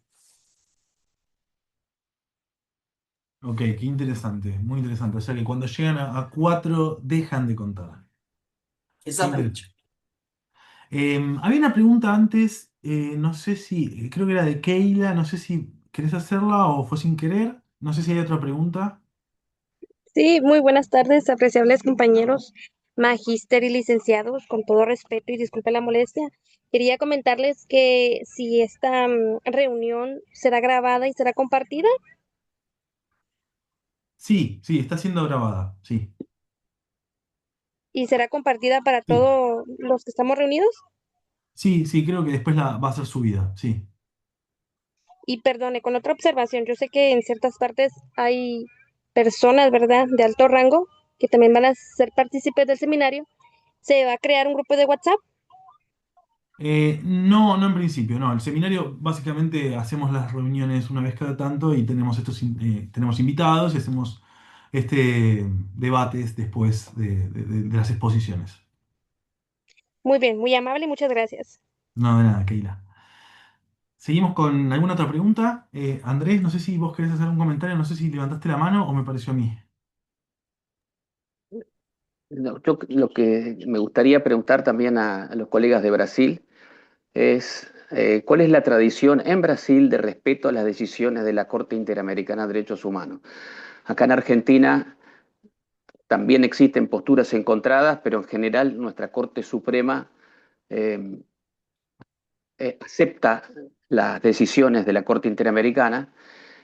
Ok, qué interesante, muy interesante. O sea que cuando llegan a 4 dejan de contar. Qué Exatamente. interesante. Había una pregunta antes, no sé si, creo que era de Keila, no sé si querés hacerla o fue sin querer. No sé si hay otra pregunta. Sí, muy buenas tardes, apreciables compañeros, magíster y licenciados, con todo respeto y disculpe la molestia. Quería comentarles que si esta reunión será grabada y será compartida Sí, sí, está siendo grabada, sí. y será compartida para Sí, todos los que estamos reunidos. sí, sí, creo que después va a ser subida, sí. Y perdone, con otra observación, yo sé que en ciertas partes hay personas, ¿verdad?, de alto rango que también van a ser partícipes del seminario. ¿Se va a crear un grupo de WhatsApp? No, no en principio, no. El seminario básicamente hacemos las reuniones una vez cada tanto y tenemos tenemos invitados y hacemos debates después de las exposiciones. Muy bien, muy amable y muchas gracias. No, de nada, Keila. Seguimos con alguna otra pregunta. Andrés, no sé si vos querés hacer un comentario, no sé si levantaste la mano o me pareció a mí. No, yo lo que me gustaría preguntar también a los colegas de Brasil es cuál es la tradición en Brasil de respeto a las decisiones de la Corte Interamericana de Derechos Humanos. Acá en Argentina también existen posturas encontradas, pero en general nuestra Corte Suprema eh, acepta las decisiones de la Corte Interamericana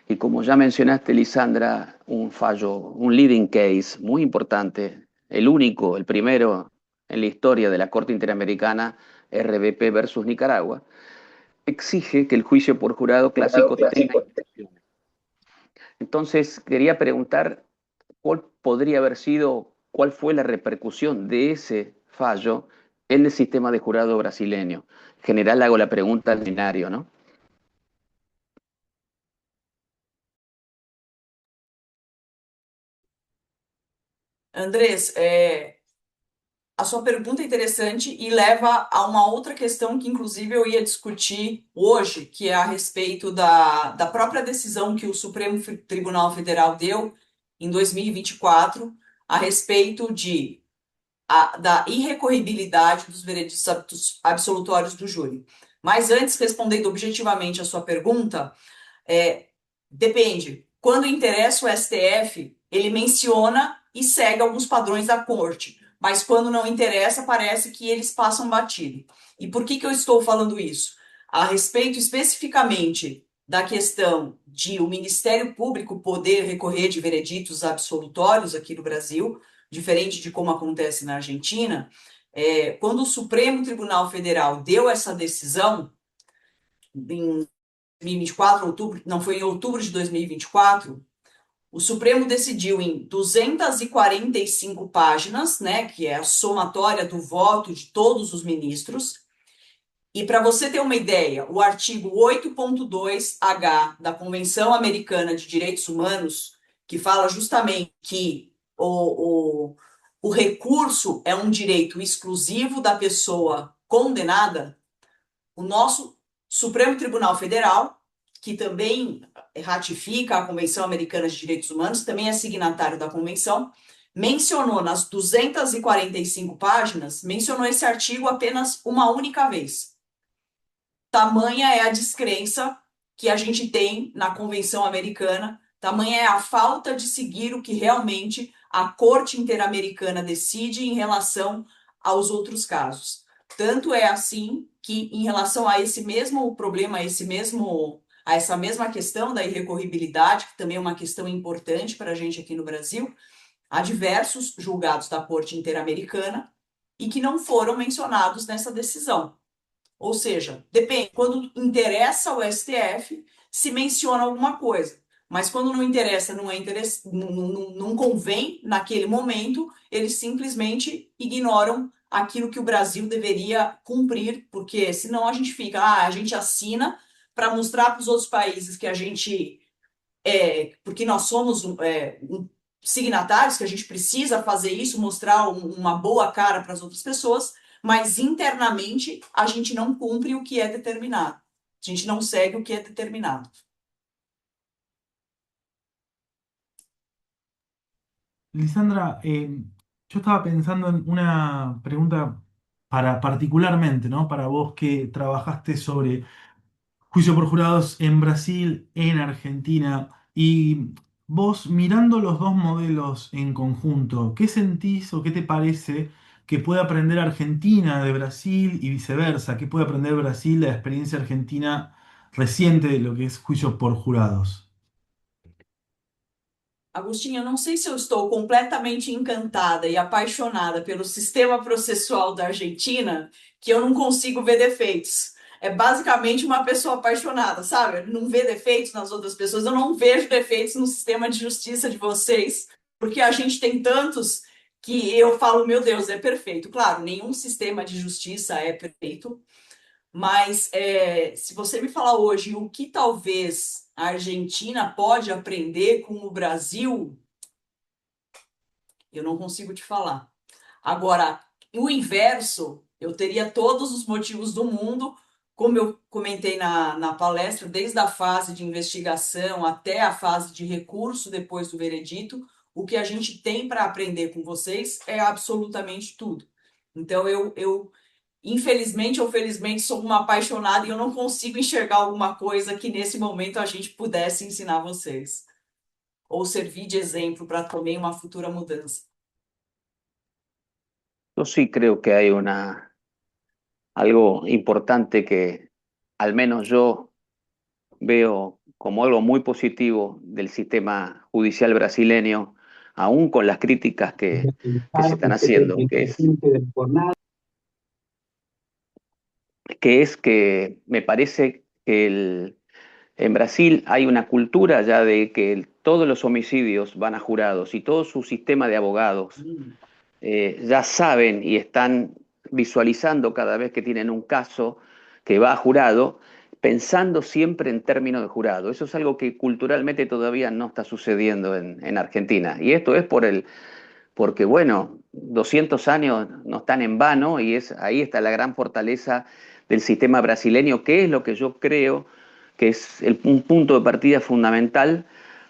y como ya mencionaste, Lisandra, un fallo, un leading case muy importante, el único, el primero en la historia de la Corte Interamericana, RBP versus Nicaragua, exige que el juicio por jurado clásico tenga instituciones. Entonces, quería preguntar cuál podría haber sido, cuál fue la repercusión de ese fallo en el sistema de jurado brasileño. En general hago la pregunta al binario, ¿no? Andrés, a sua pergunta é interessante e leva a uma outra questão que, inclusive, eu ia discutir hoje, que é a respeito da própria decisão que o Supremo Tribunal Federal deu em 2024 a respeito da irrecorribilidade dos veredictos absolutórios do júri. Mas antes, respondendo objetivamente a sua pergunta, depende. Quando interessa o STF, ele menciona e segue alguns padrões da corte. Mas quando não interessa, parece que eles passam batido. E por que eu estou falando isso? A respeito especificamente da questão de o Ministério Público poder recorrer de vereditos absolutórios aqui no Brasil, diferente de como acontece na Argentina, quando o Supremo Tribunal Federal deu essa decisão, em 2024, outubro, não, foi em outubro de 2024, o Supremo decidiu em 245 páginas, né, que é a somatória do voto de todos os ministros. E para você ter uma ideia, o artigo 8.2H da Convenção Americana de Direitos Humanos, que fala justamente que o recurso é um direito exclusivo da pessoa condenada, o nosso Supremo Tribunal Federal, que também ratifica a Convenção Americana de Direitos Humanos, também é signatário da convenção, mencionou nas 245 páginas, mencionou esse artigo apenas uma única vez. Tamanha é a descrença que a gente tem na Convenção Americana, tamanha é a falta de seguir o que realmente a Corte Interamericana decide em relação aos outros casos. Tanto é assim que, em relação a esse mesmo problema, a esse mesmo a essa mesma questão da irrecorribilidade, que também é uma questão importante para a gente aqui no Brasil, há diversos julgados da Corte Interamericana e que não foram mencionados nessa decisão. Ou seja, depende, quando interessa ao STF, se menciona alguma coisa. Mas quando não interessa, não convém naquele momento, eles simplesmente ignoram aquilo que o Brasil deveria cumprir, porque senão a gente fica, a gente assina para mostrar para os outros países que a gente porque nós somos signatários, que a gente precisa fazer isso, mostrar uma boa cara para as outras pessoas, mas internamente a gente não cumpre o que é determinado. A gente não segue o que é determinado. Lisandra, yo estaba pensando en una pregunta para particularmente, ¿no? Para vos que trabajaste sobre juicio por jurados en Brasil, en Argentina, y vos mirando los dos modelos en conjunto, ¿qué sentís o qué te parece que puede aprender Argentina de Brasil y viceversa? ¿Qué puede aprender Brasil de la experiencia argentina reciente de lo que es juicio por jurados? Agostinho, eu não sei se eu estou completamente encantada e apaixonada pelo sistema processual da Argentina, que eu não consigo ver defeitos. É basicamente uma pessoa apaixonada, sabe? Não vê defeitos nas outras pessoas. Eu não vejo defeitos no sistema de justiça de vocês, porque a gente tem tantos que eu falo, meu Deus, é perfeito. Claro, nenhum sistema de justiça é perfeito, mas se você me falar hoje o que talvez a Argentina pode aprender com o Brasil, eu não consigo te falar. Agora, o inverso, eu teria todos os motivos do mundo, como eu comentei na palestra, desde a fase de investigação até a fase de recurso depois do veredito, o que a gente tem para aprender com vocês é absolutamente tudo. Então, eu infelizmente ou felizmente, sou uma apaixonada e eu não consigo enxergar alguma coisa que nesse momento a gente pudesse ensinar vocês. Ou servir de exemplo para também uma futura mudança. Yo sí creo que hay algo importante que al menos yo veo como algo muy positivo del sistema judicial brasileño, aún con las críticas que se están haciendo, que es que me parece que en Brasil hay una cultura ya de que todos los homicidios van a jurados y todo su sistema de abogados ya saben y están visualizando cada vez que tienen un caso que va a jurado, pensando siempre en términos de jurado. Eso es algo que culturalmente todavía no está sucediendo en Argentina. Y esto es porque, bueno, 200 años no están en vano y ahí está la gran fortaleza del sistema brasileño, que es lo que yo creo que es un punto de partida fundamental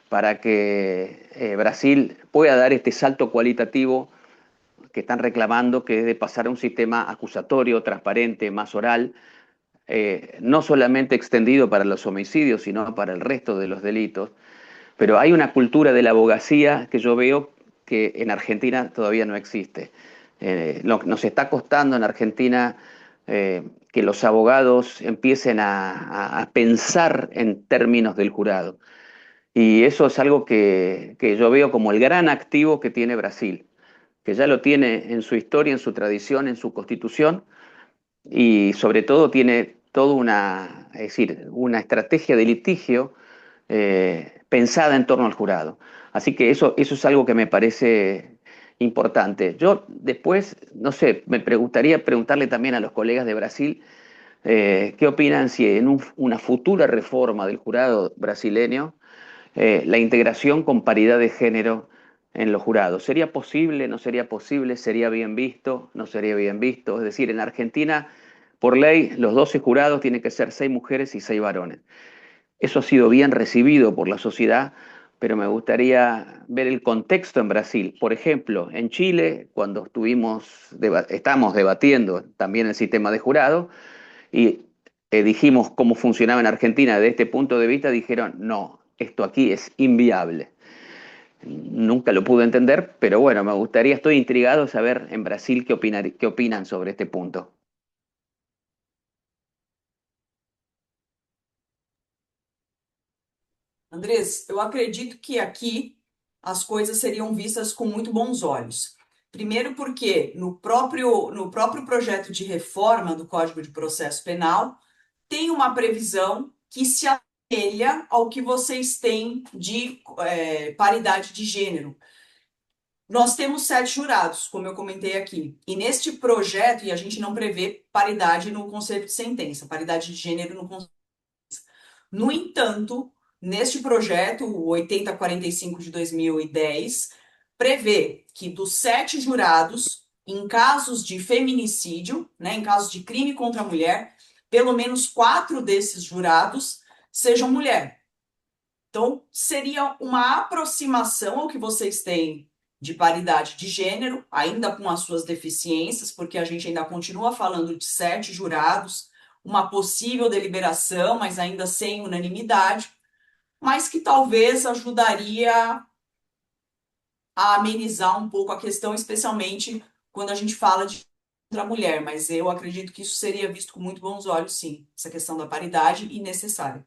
para que Brasil pueda dar este salto cualitativo que están reclamando, que es de pasar a un sistema acusatorio, transparente, más oral, no solamente extendido para los homicidios, sino para el resto de los delitos. Pero hay una cultura de la abogacía que yo veo que en Argentina todavía no existe. Nos está costando en Argentina que los abogados empiecen a pensar en términos del jurado. Y eso es algo que yo veo como el gran activo que tiene Brasil, que ya lo tiene en su historia, en su tradición, en su constitución, y sobre todo tiene toda es decir, una estrategia de litigio pensada en torno al jurado. Así que eso es algo que me parece importante. Yo después, no sé, me gustaría preguntarle también a los colegas de Brasil qué opinan si en una futura reforma del jurado brasileño la integración con paridad de género en los jurados. ¿Sería posible? ¿No sería posible? ¿Sería bien visto? ¿No sería bien visto? Es decir, en Argentina, por ley, los 12 jurados tienen que ser 6 mujeres y 6 varones. Eso ha sido bien recibido por la sociedad, pero me gustaría ver el contexto en Brasil. Por ejemplo, en Chile, cuando estamos debatiendo también el sistema de jurado y dijimos cómo funcionaba en Argentina desde este punto de vista, dijeron, no, esto aquí es inviable. Nunca lo pude entender, pero bueno, me gustaría, estoy intrigado de saber en Brasil qué opinan sobre este punto. Andrés, eu acredito que aqui as coisas seriam vistas com muito bons olhos. Primeiro porque no próprio projeto de reforma do Código de Processo Penal tem uma previsão que se assemelha ao que vocês têm de paridade de gênero. Nós temos 7 jurados, como eu comentei aqui, e neste projeto, e a gente não prevê paridade no conceito de sentença, paridade de gênero no conceito. No entanto, neste projeto, o 8045 de 2010, prevê que dos 7 jurados, em casos de feminicídio, né, em casos de crime contra a mulher, pelo menos 4 desses jurados sejam mulher. Então, seria uma aproximação ao que vocês têm de paridade de gênero, ainda com as suas deficiências, porque a gente ainda continua falando de 7 jurados, uma possível deliberação, mas ainda sem unanimidade, mas que talvez ajudaria a amenizar um pouco a questão, especialmente quando a gente fala de contra a mulher, mas eu acredito que isso seria visto com muito bons olhos, sim, essa questão da paridade e necessária.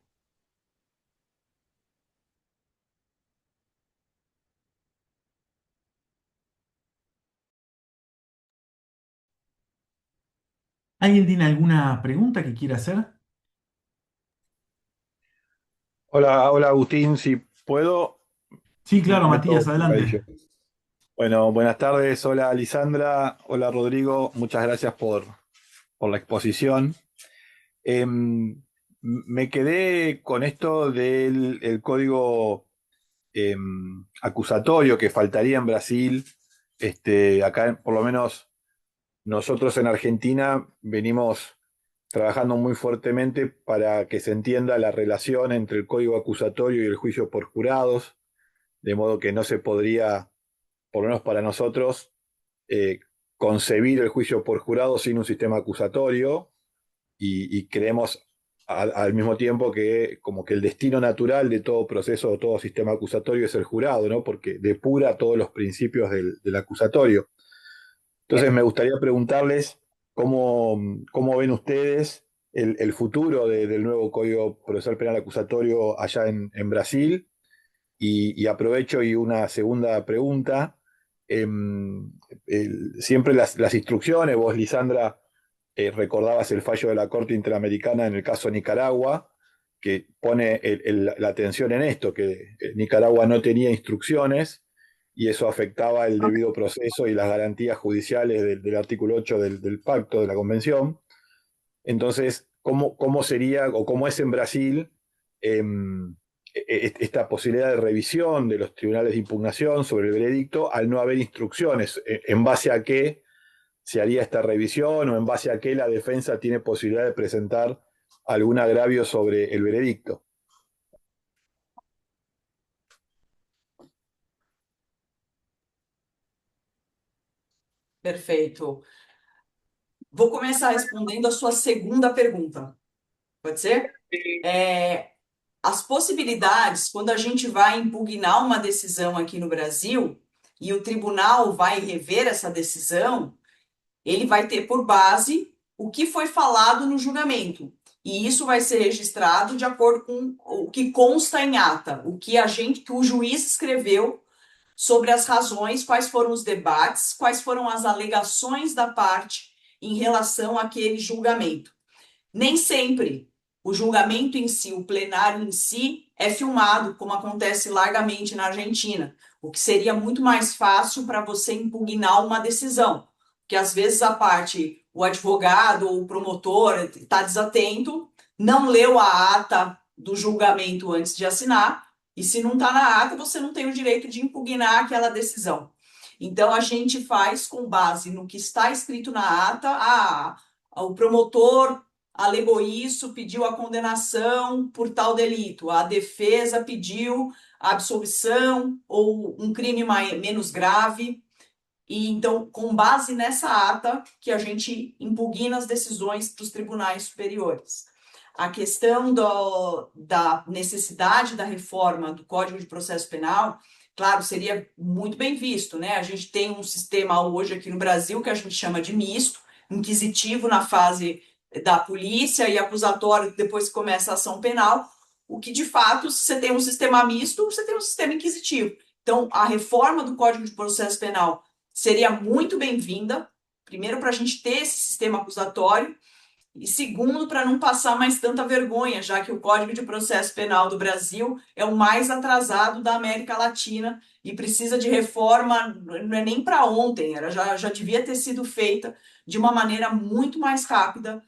¿Alguien tiene alguna pregunta que quiera hacer? Hola, hola Agustín, si puedo, Sí, claro, meto Matías, un bocadillo. adelante. Bueno, buenas tardes, hola Lisandra, hola Rodrigo, muchas gracias por la exposición. Me quedé con esto del el código acusatorio que faltaría en Brasil. Acá, por lo menos nosotros en Argentina, venimos trabajando muy fuertemente para que se entienda la relación entre el código acusatorio y el juicio por jurados, de modo que no se podría, por lo menos para nosotros, eh, concebir el juicio por jurado sin un sistema acusatorio y creemos al mismo tiempo que como que el destino natural de todo proceso o todo sistema acusatorio es el jurado, ¿no? Porque depura todos los principios del acusatorio. Entonces me gustaría preguntarles cómo ven ustedes el futuro del nuevo Código Procesal Penal Acusatorio allá en Brasil. Y aprovecho y una segunda pregunta. Siempre las instrucciones, vos Lisandra recordabas el fallo de la Corte Interamericana en el caso Nicaragua, que pone la atención en esto, que Nicaragua no tenía instrucciones y eso afectaba el debido proceso y las garantías judiciales del artículo 8 del pacto, de la convención. Entonces, ¿cómo sería o cómo es en Brasil esta posibilidad de revisión de los tribunales de impugnación sobre el veredicto al no haber instrucciones? ¿En base a qué se haría esta revisión o en base a qué la defensa tiene posibilidad de presentar algún agravio sobre el veredicto? Perfeito. Vou começar respondendo a sua segunda pergunta. Pode ser? As possibilidades, quando a gente vai impugnar uma decisão aqui no Brasil e o tribunal vai rever essa decisão, ele vai ter por base o que foi falado no julgamento. E isso vai ser registrado de acordo com o que consta em ata, o que o juiz escreveu sobre as razões, quais foram os debates, quais foram as alegações da parte em relação àquele julgamento. Nem sempre o julgamento em si, o plenário em si, é filmado, como acontece largamente na Argentina, o que seria muito mais fácil para você impugnar uma decisão, porque às vezes o advogado ou o promotor está desatento, não leu a ata do julgamento antes de assinar, e se não está na ata, você não tem o direito de impugnar aquela decisão. Então, a gente faz com base no que está escrito na ata, o promotor alegou isso, pediu a condenação por tal delito, a defesa pediu a absolvição ou um crime menos grave. E então, com base nessa ata, que a gente impugna as decisões dos tribunais superiores. A questão da necessidade da reforma do Código de Processo Penal, claro, seria muito bem visto, né? A gente tem um sistema hoje aqui no Brasil que a gente chama de misto, inquisitivo na fase da polícia e acusatório depois que começa a ação penal, o que de fato, se você tem um sistema misto, você tem um sistema inquisitivo. Então, a reforma do Código de Processo Penal seria muito bem-vinda, primeiro, para a gente ter esse sistema acusatório, e segundo, para não passar mais tanta vergonha, já que o Código de Processo Penal do Brasil é o mais atrasado da América Latina e precisa de reforma, não é nem para ontem, já devia ter sido feita de uma maneira muito mais rápida,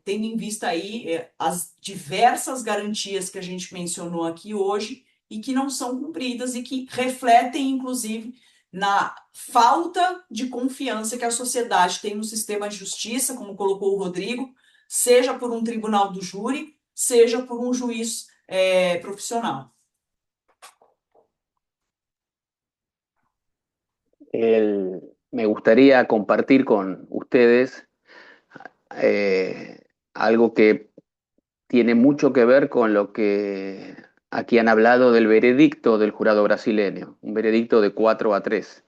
tendo em vista aí as diversas garantias que a gente mencionou aqui hoje e que não são cumpridas e que refletem, inclusive, na falta de confiança que a sociedade tem no sistema de justiça, como colocou o Rodrigo, seja por um tribunal do júri, seja por um juiz profissional. Me gustaría compartir con ustedes algo que tiene mucho que ver con lo que aquí han hablado del veredicto del jurado brasileño, un veredicto de 4-3.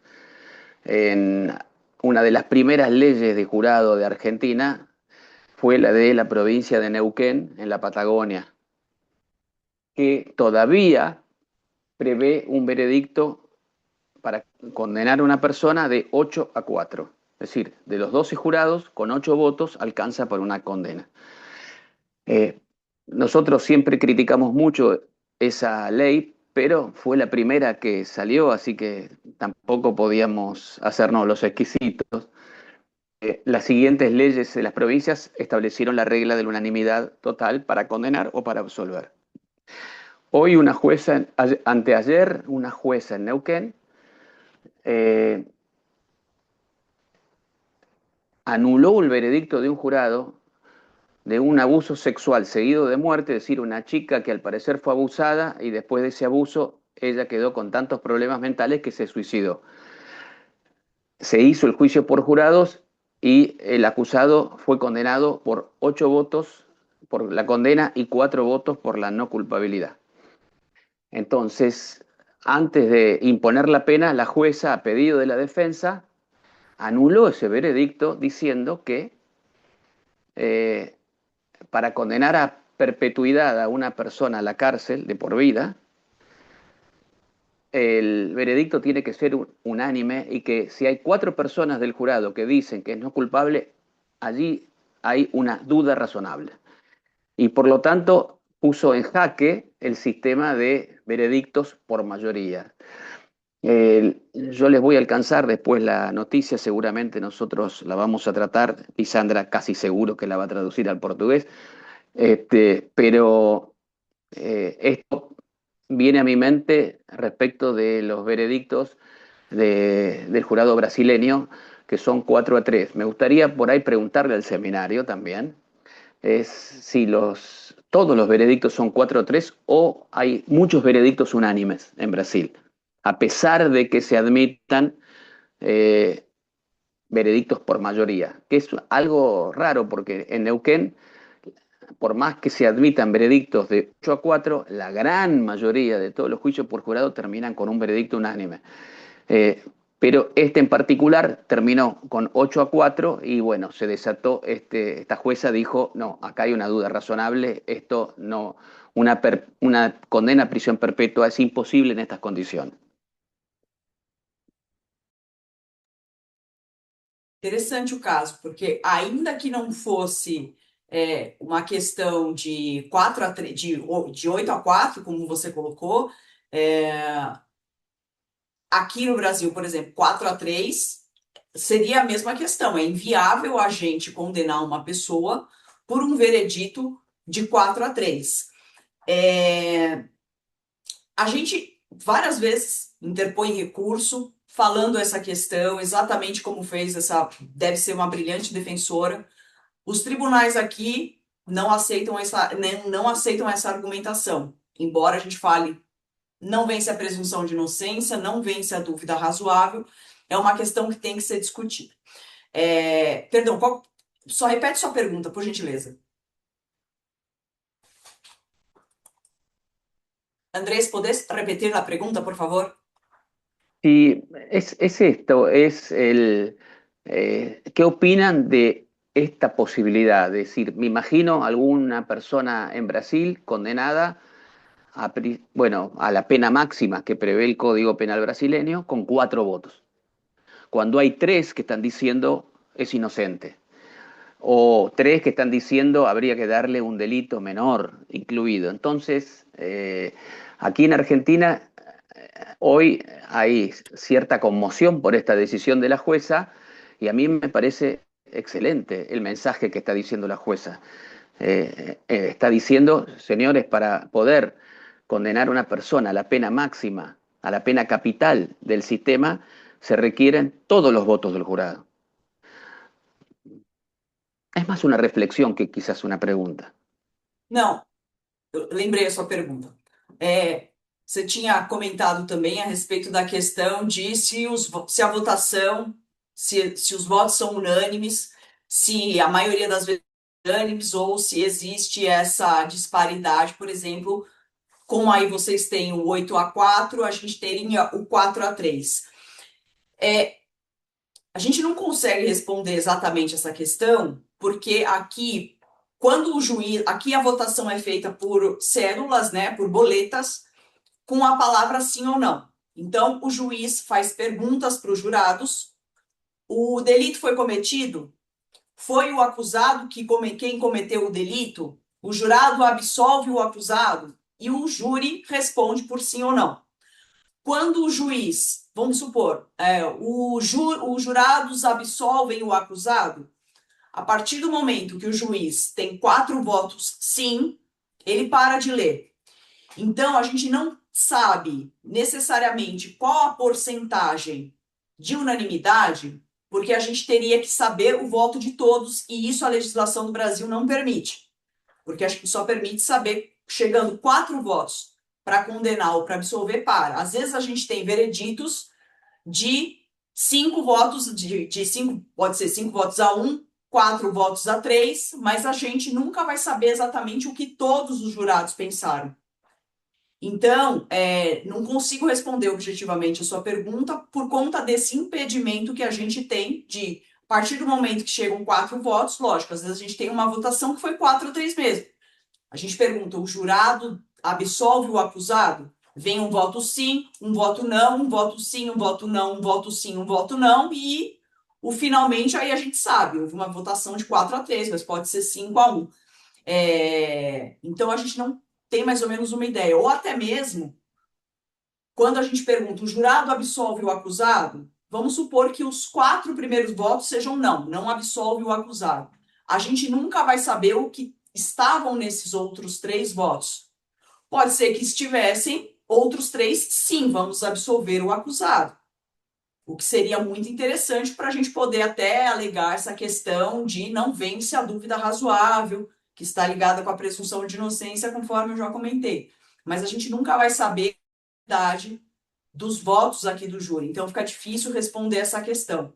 En una de las primeras leyes de jurado de Argentina fue la de la provincia de Neuquén, en la Patagonia, que todavía prevé un veredicto para condenar a una persona de 8-4. Es decir, de los 12 jurados, con 8 votos alcanza por una condena. Nosotros siempre criticamos mucho esa ley, pero fue la primera que salió, así que tampoco podíamos hacernos los exquisitos. Las siguientes leyes de las provincias establecieron la regla de la unanimidad total para condenar o para absolver. Hoy una jueza, anteayer, una jueza en Neuquén anuló el veredicto de un jurado de un abuso sexual seguido de muerte, es decir, una chica que al parecer fue abusada y después de ese abuso ella quedó con tantos problemas mentales que se suicidó. Se hizo el juicio por jurados y el acusado fue condenado por 8 votos por la condena y 4 votos por la no culpabilidad. Entonces, antes de imponer la pena, la jueza, a pedido de la defensa, anuló ese veredicto diciendo que para condenar a perpetuidad a una persona a la cárcel de por vida, el veredicto tiene que ser unánime y que si hay 4 personas del jurado que dicen que es no culpable, allí hay una duda razonable. Y por lo tanto puso en jaque el sistema de veredictos por mayoría. Yo les voy a alcanzar después la noticia, seguramente nosotros la vamos a tratar, y Sandra casi seguro que la va a traducir al portugués, pero esto viene a mi mente respecto de los veredictos del jurado brasileño, que son 4-3. Me gustaría por ahí preguntarle al seminario también, es si todos los veredictos son 4-3 o hay muchos veredictos unánimes en Brasil, a pesar de que se admitan veredictos por mayoría, que es algo raro porque en Neuquén, por más que se admitan veredictos de 8-4, la gran mayoría de todos los juicios por jurado terminan con un veredicto unánime. Pero este en particular terminó con 8-4 y bueno, se desató, esta jueza dijo, no, acá hay una duda razonable, esto no, una condena a prisión perpetua es imposible en estas condiciones. Interessante o caso, porque ainda que não fosse uma questão de 4-3, de 8-4, como você colocou, aqui no Brasil, por exemplo, 4-3 seria a mesma questão. É inviável a gente condenar uma pessoa por um veredito de 4-3. A gente várias vezes interpõe recurso falando essa questão, exatamente como fez deve ser uma brilhante defensora. Os tribunais aqui não aceitam essa argumentação, embora a gente fale, não vence a presunção de inocência, não vence a dúvida razoável, é uma questão que tem que ser discutida. Perdão, só repete sua pergunta, por gentileza. Andrés, ¿podés repetir la pregunta, por favor? Sí, es esto, ¿qué opinan de esta posibilidad, de decir, me imagino alguna persona en Brasil condenada bueno, a la pena máxima que prevé el Código Penal brasileño con 4 votos, cuando hay 3 que están diciendo es inocente, o 3 que están diciendo habría que darle un delito menor incluido. Entonces, aquí en Argentina hoy hay cierta conmoción por esta decisión de la jueza y a mí me parece excelente el mensaje que está diciendo la jueza. Está diciendo, señores, para poder condenar a una persona a la pena máxima, a la pena capital del sistema, se requieren todos los votos del jurado. É mais uma reflexão que quizás uma pergunta. Não, eu lembrei a sua pergunta. Você tinha comentado também a respeito da questão de se a votação, se os votos são unânimes, se a maioria das vezes é unânimes ou se existe essa disparidade, por exemplo, como aí vocês têm o 8-4, a gente teria o 4-3. A gente não consegue responder exatamente essa questão, porque aqui, quando o juiz, aqui a votação é feita por cédulas, né, por boletas, com a palavra sim ou não. Então, o juiz faz perguntas para os jurados. O delito foi cometido? Foi o acusado quem cometeu o delito? O jurado absolve o acusado? E o júri responde por sim ou não. Quando o juiz, vamos supor, os jurados absolvem o acusado, a partir do momento que o juiz tem 4 votos sim, ele para de ler. Então, a gente não sabe necessariamente qual a porcentagem de unanimidade, porque a gente teria que saber o voto de todos, e isso a legislação do Brasil não permite. Porque a gente só permite saber, chegando 4 votos para condenar ou para absolver, para. Às vezes a gente tem vereditos de 5 votos, pode ser 5 votos a 1, 4 votos a 3, mas a gente nunca vai saber exatamente o que todos os jurados pensaram. Então, não consigo responder objetivamente a sua pergunta por conta desse impedimento que a gente tem de, a partir do momento que chegam 4 votos, lógico, às vezes a gente tem uma votação que foi 4-3 mesmo. A gente pergunta, o jurado absolve o acusado? Vem um voto sim, um voto não, um voto sim, um voto não, um voto sim, um voto não, e finalmente aí a gente sabe, houve uma votação de 4-3, mas pode ser 5-1. Então a gente não tem mais ou menos uma ideia. Ou até mesmo, quando a gente pergunta, o jurado absolve o acusado? Vamos supor que os 4 primeiros votos sejam não absolve o acusado. A gente nunca vai saber o que estavam nesses outros 3 votos. Pode ser que estivessem outros 3, sim, vamos absolver o acusado. O que seria muito interessante para a gente poder até alegar essa questão de não vence a dúvida razoável, que está ligada com a presunção de inocência, conforme eu já comentei. Mas a gente nunca vai saber a verdade dos votos aqui do júri. Então fica difícil responder essa questão.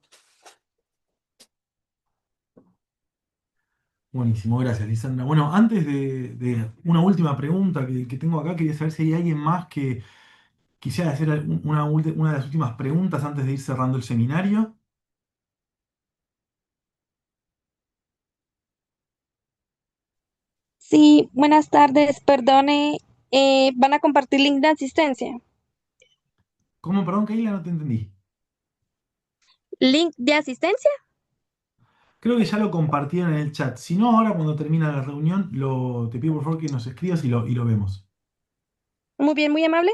Buenísimo, gracias, Lisandra. Bueno, antes de una última pregunta que tengo acá, quería saber si hay alguien más que quisiera hacer una de las últimas preguntas antes de ir cerrando el seminario. Sí, buenas tardes, perdone, ¿van a compartir link de asistencia? ¿Cómo? Perdón, Keila, no te entendí. ¿Link de asistencia? Creo que ya lo compartieron en el chat. Si no, ahora cuando termina la reunión, te pido por favor que nos escribas y lo vemos. Muy bien, muy amable.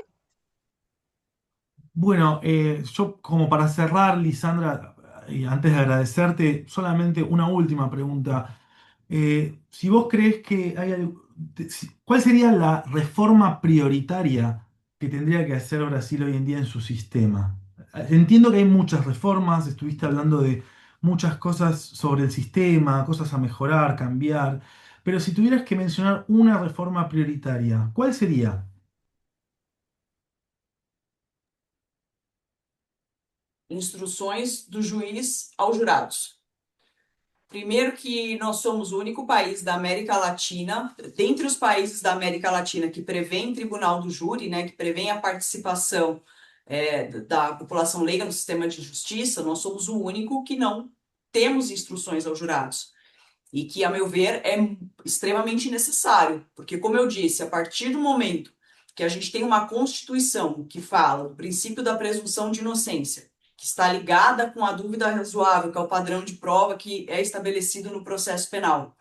Bueno, yo como para cerrar, Lisandra, y antes de agradecerte, solamente una última pregunta. Si vos crees que ¿cuál sería la reforma prioritaria que tendría que hacer Brasil hoy en día en su sistema? Entiendo que hay muchas reformas, estuviste hablando de muchas cosas sobre el sistema, cosas a mejorar, cambiar, pero si tuvieras que mencionar una reforma prioritaria, ¿cuál sería? Instruções do juiz aos jurados. Primeiro que nós somos o único país da América Latina, dentre os países da América Latina que prevêem tribunal do júri, né, que prevêem a participação da população leiga no sistema de justiça, nós somos o único que não temos instruções aos jurados. e que, a meu ver, é extremamente necessário, porque, como eu disse, a partir do momento que a gente tem uma Constituição que fala do princípio da presunção de inocência, que está ligada com a dúvida razoável, que é o padrão de prova que é estabelecido no processo penal.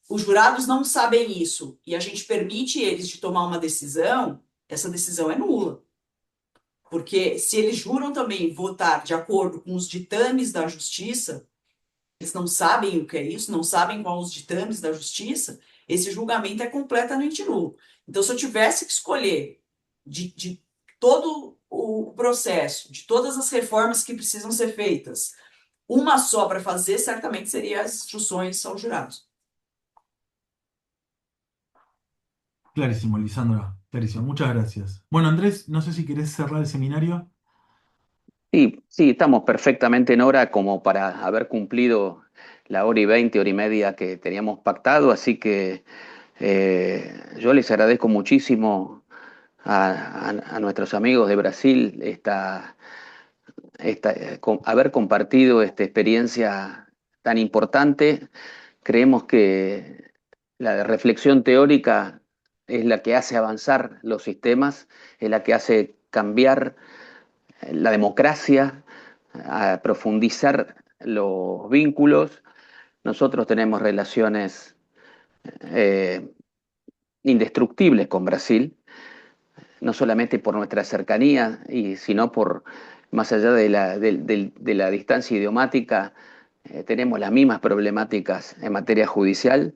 Os jurados não sabem isso e a gente permite eles de tomar uma decisão, essa decisão é nula. Porque se eles juram também votar de acordo com os ditames da justiça, eles não sabem o que é isso, não sabem quais os ditames da justiça, esse julgamento é completamente nulo. Então, se eu tivesse que escolher de todo o processo, de todas as reformas que precisam ser feitas, uma só para fazer, certamente seria as instruções aos jurados. Clarísimo, Lisandra, clarísimo. Muchas gracias. Bueno, Andrés, no sé si querés cerrar el seminario. Sí, sí, estamos perfectamente en hora como para haber cumplido la hora y 20, hora y media que teníamos pactado, así que yo les agradezco muchísimo a nuestros amigos de Brasil haber compartido esta experiencia tan importante. Creemos que la reflexión teórica es la que hace avanzar los sistemas, es la que hace cambiar la democracia, a profundizar los vínculos. Nosotros tenemos relaciones eh, indestructibles con Brasil, no solamente por nuestra cercanía, sino por, más allá de la distancia idiomática, tenemos las mismas problemáticas en materia judicial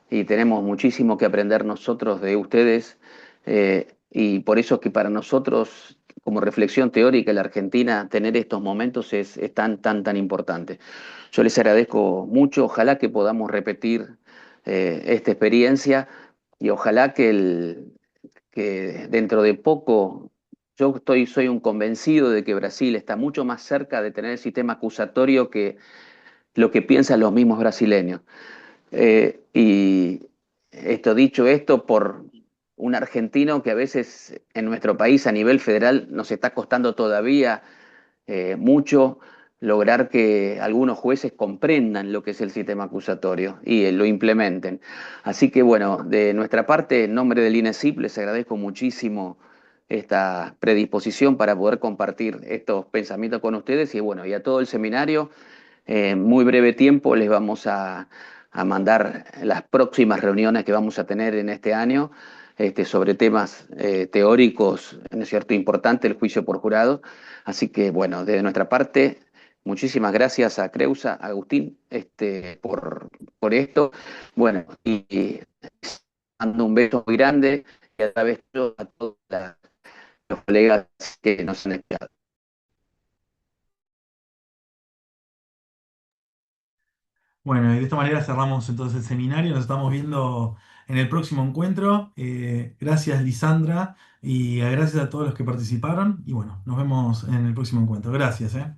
y tenemos muchísimo que aprender nosotros de ustedes, y por eso es que para nosotros, como reflexión teórica en la Argentina, tener estos momentos es tan importante. Yo les agradezco mucho, ojalá que podamos repetir esta experiencia y ojalá que dentro de poco, soy un convencido de que Brasil está mucho más cerca de tener el sistema acusatorio que lo que piensan los mismos brasileños. Y dicho esto por un argentino que a veces en nuestro país a nivel federal nos está costando todavía mucho lograr que algunos jueces comprendan lo que es el sistema acusatorio y lo implementen. Así que bueno, de nuestra parte, en nombre del INESIP, les agradezco muchísimo esta predisposición para poder compartir estos pensamientos con ustedes y bueno, y a todo el seminario. En muy breve tiempo les vamos a mandar las próximas reuniones que vamos a tener en este año, sobre temas teóricos, ¿no es cierto?, importante, el juicio por jurado. Así que, bueno, de nuestra parte, muchísimas gracias a Creusa, a Agustín, por esto. Bueno, y mando un beso muy grande y a través de a todos los colegas que nos han escuchado. Bueno, y de esta manera cerramos entonces el seminario. Nos estamos viendo en el próximo encuentro. Gracias, Lisandra, y gracias a todos los que participaron. Y bueno, nos vemos en el próximo encuentro. Gracias, ¿eh?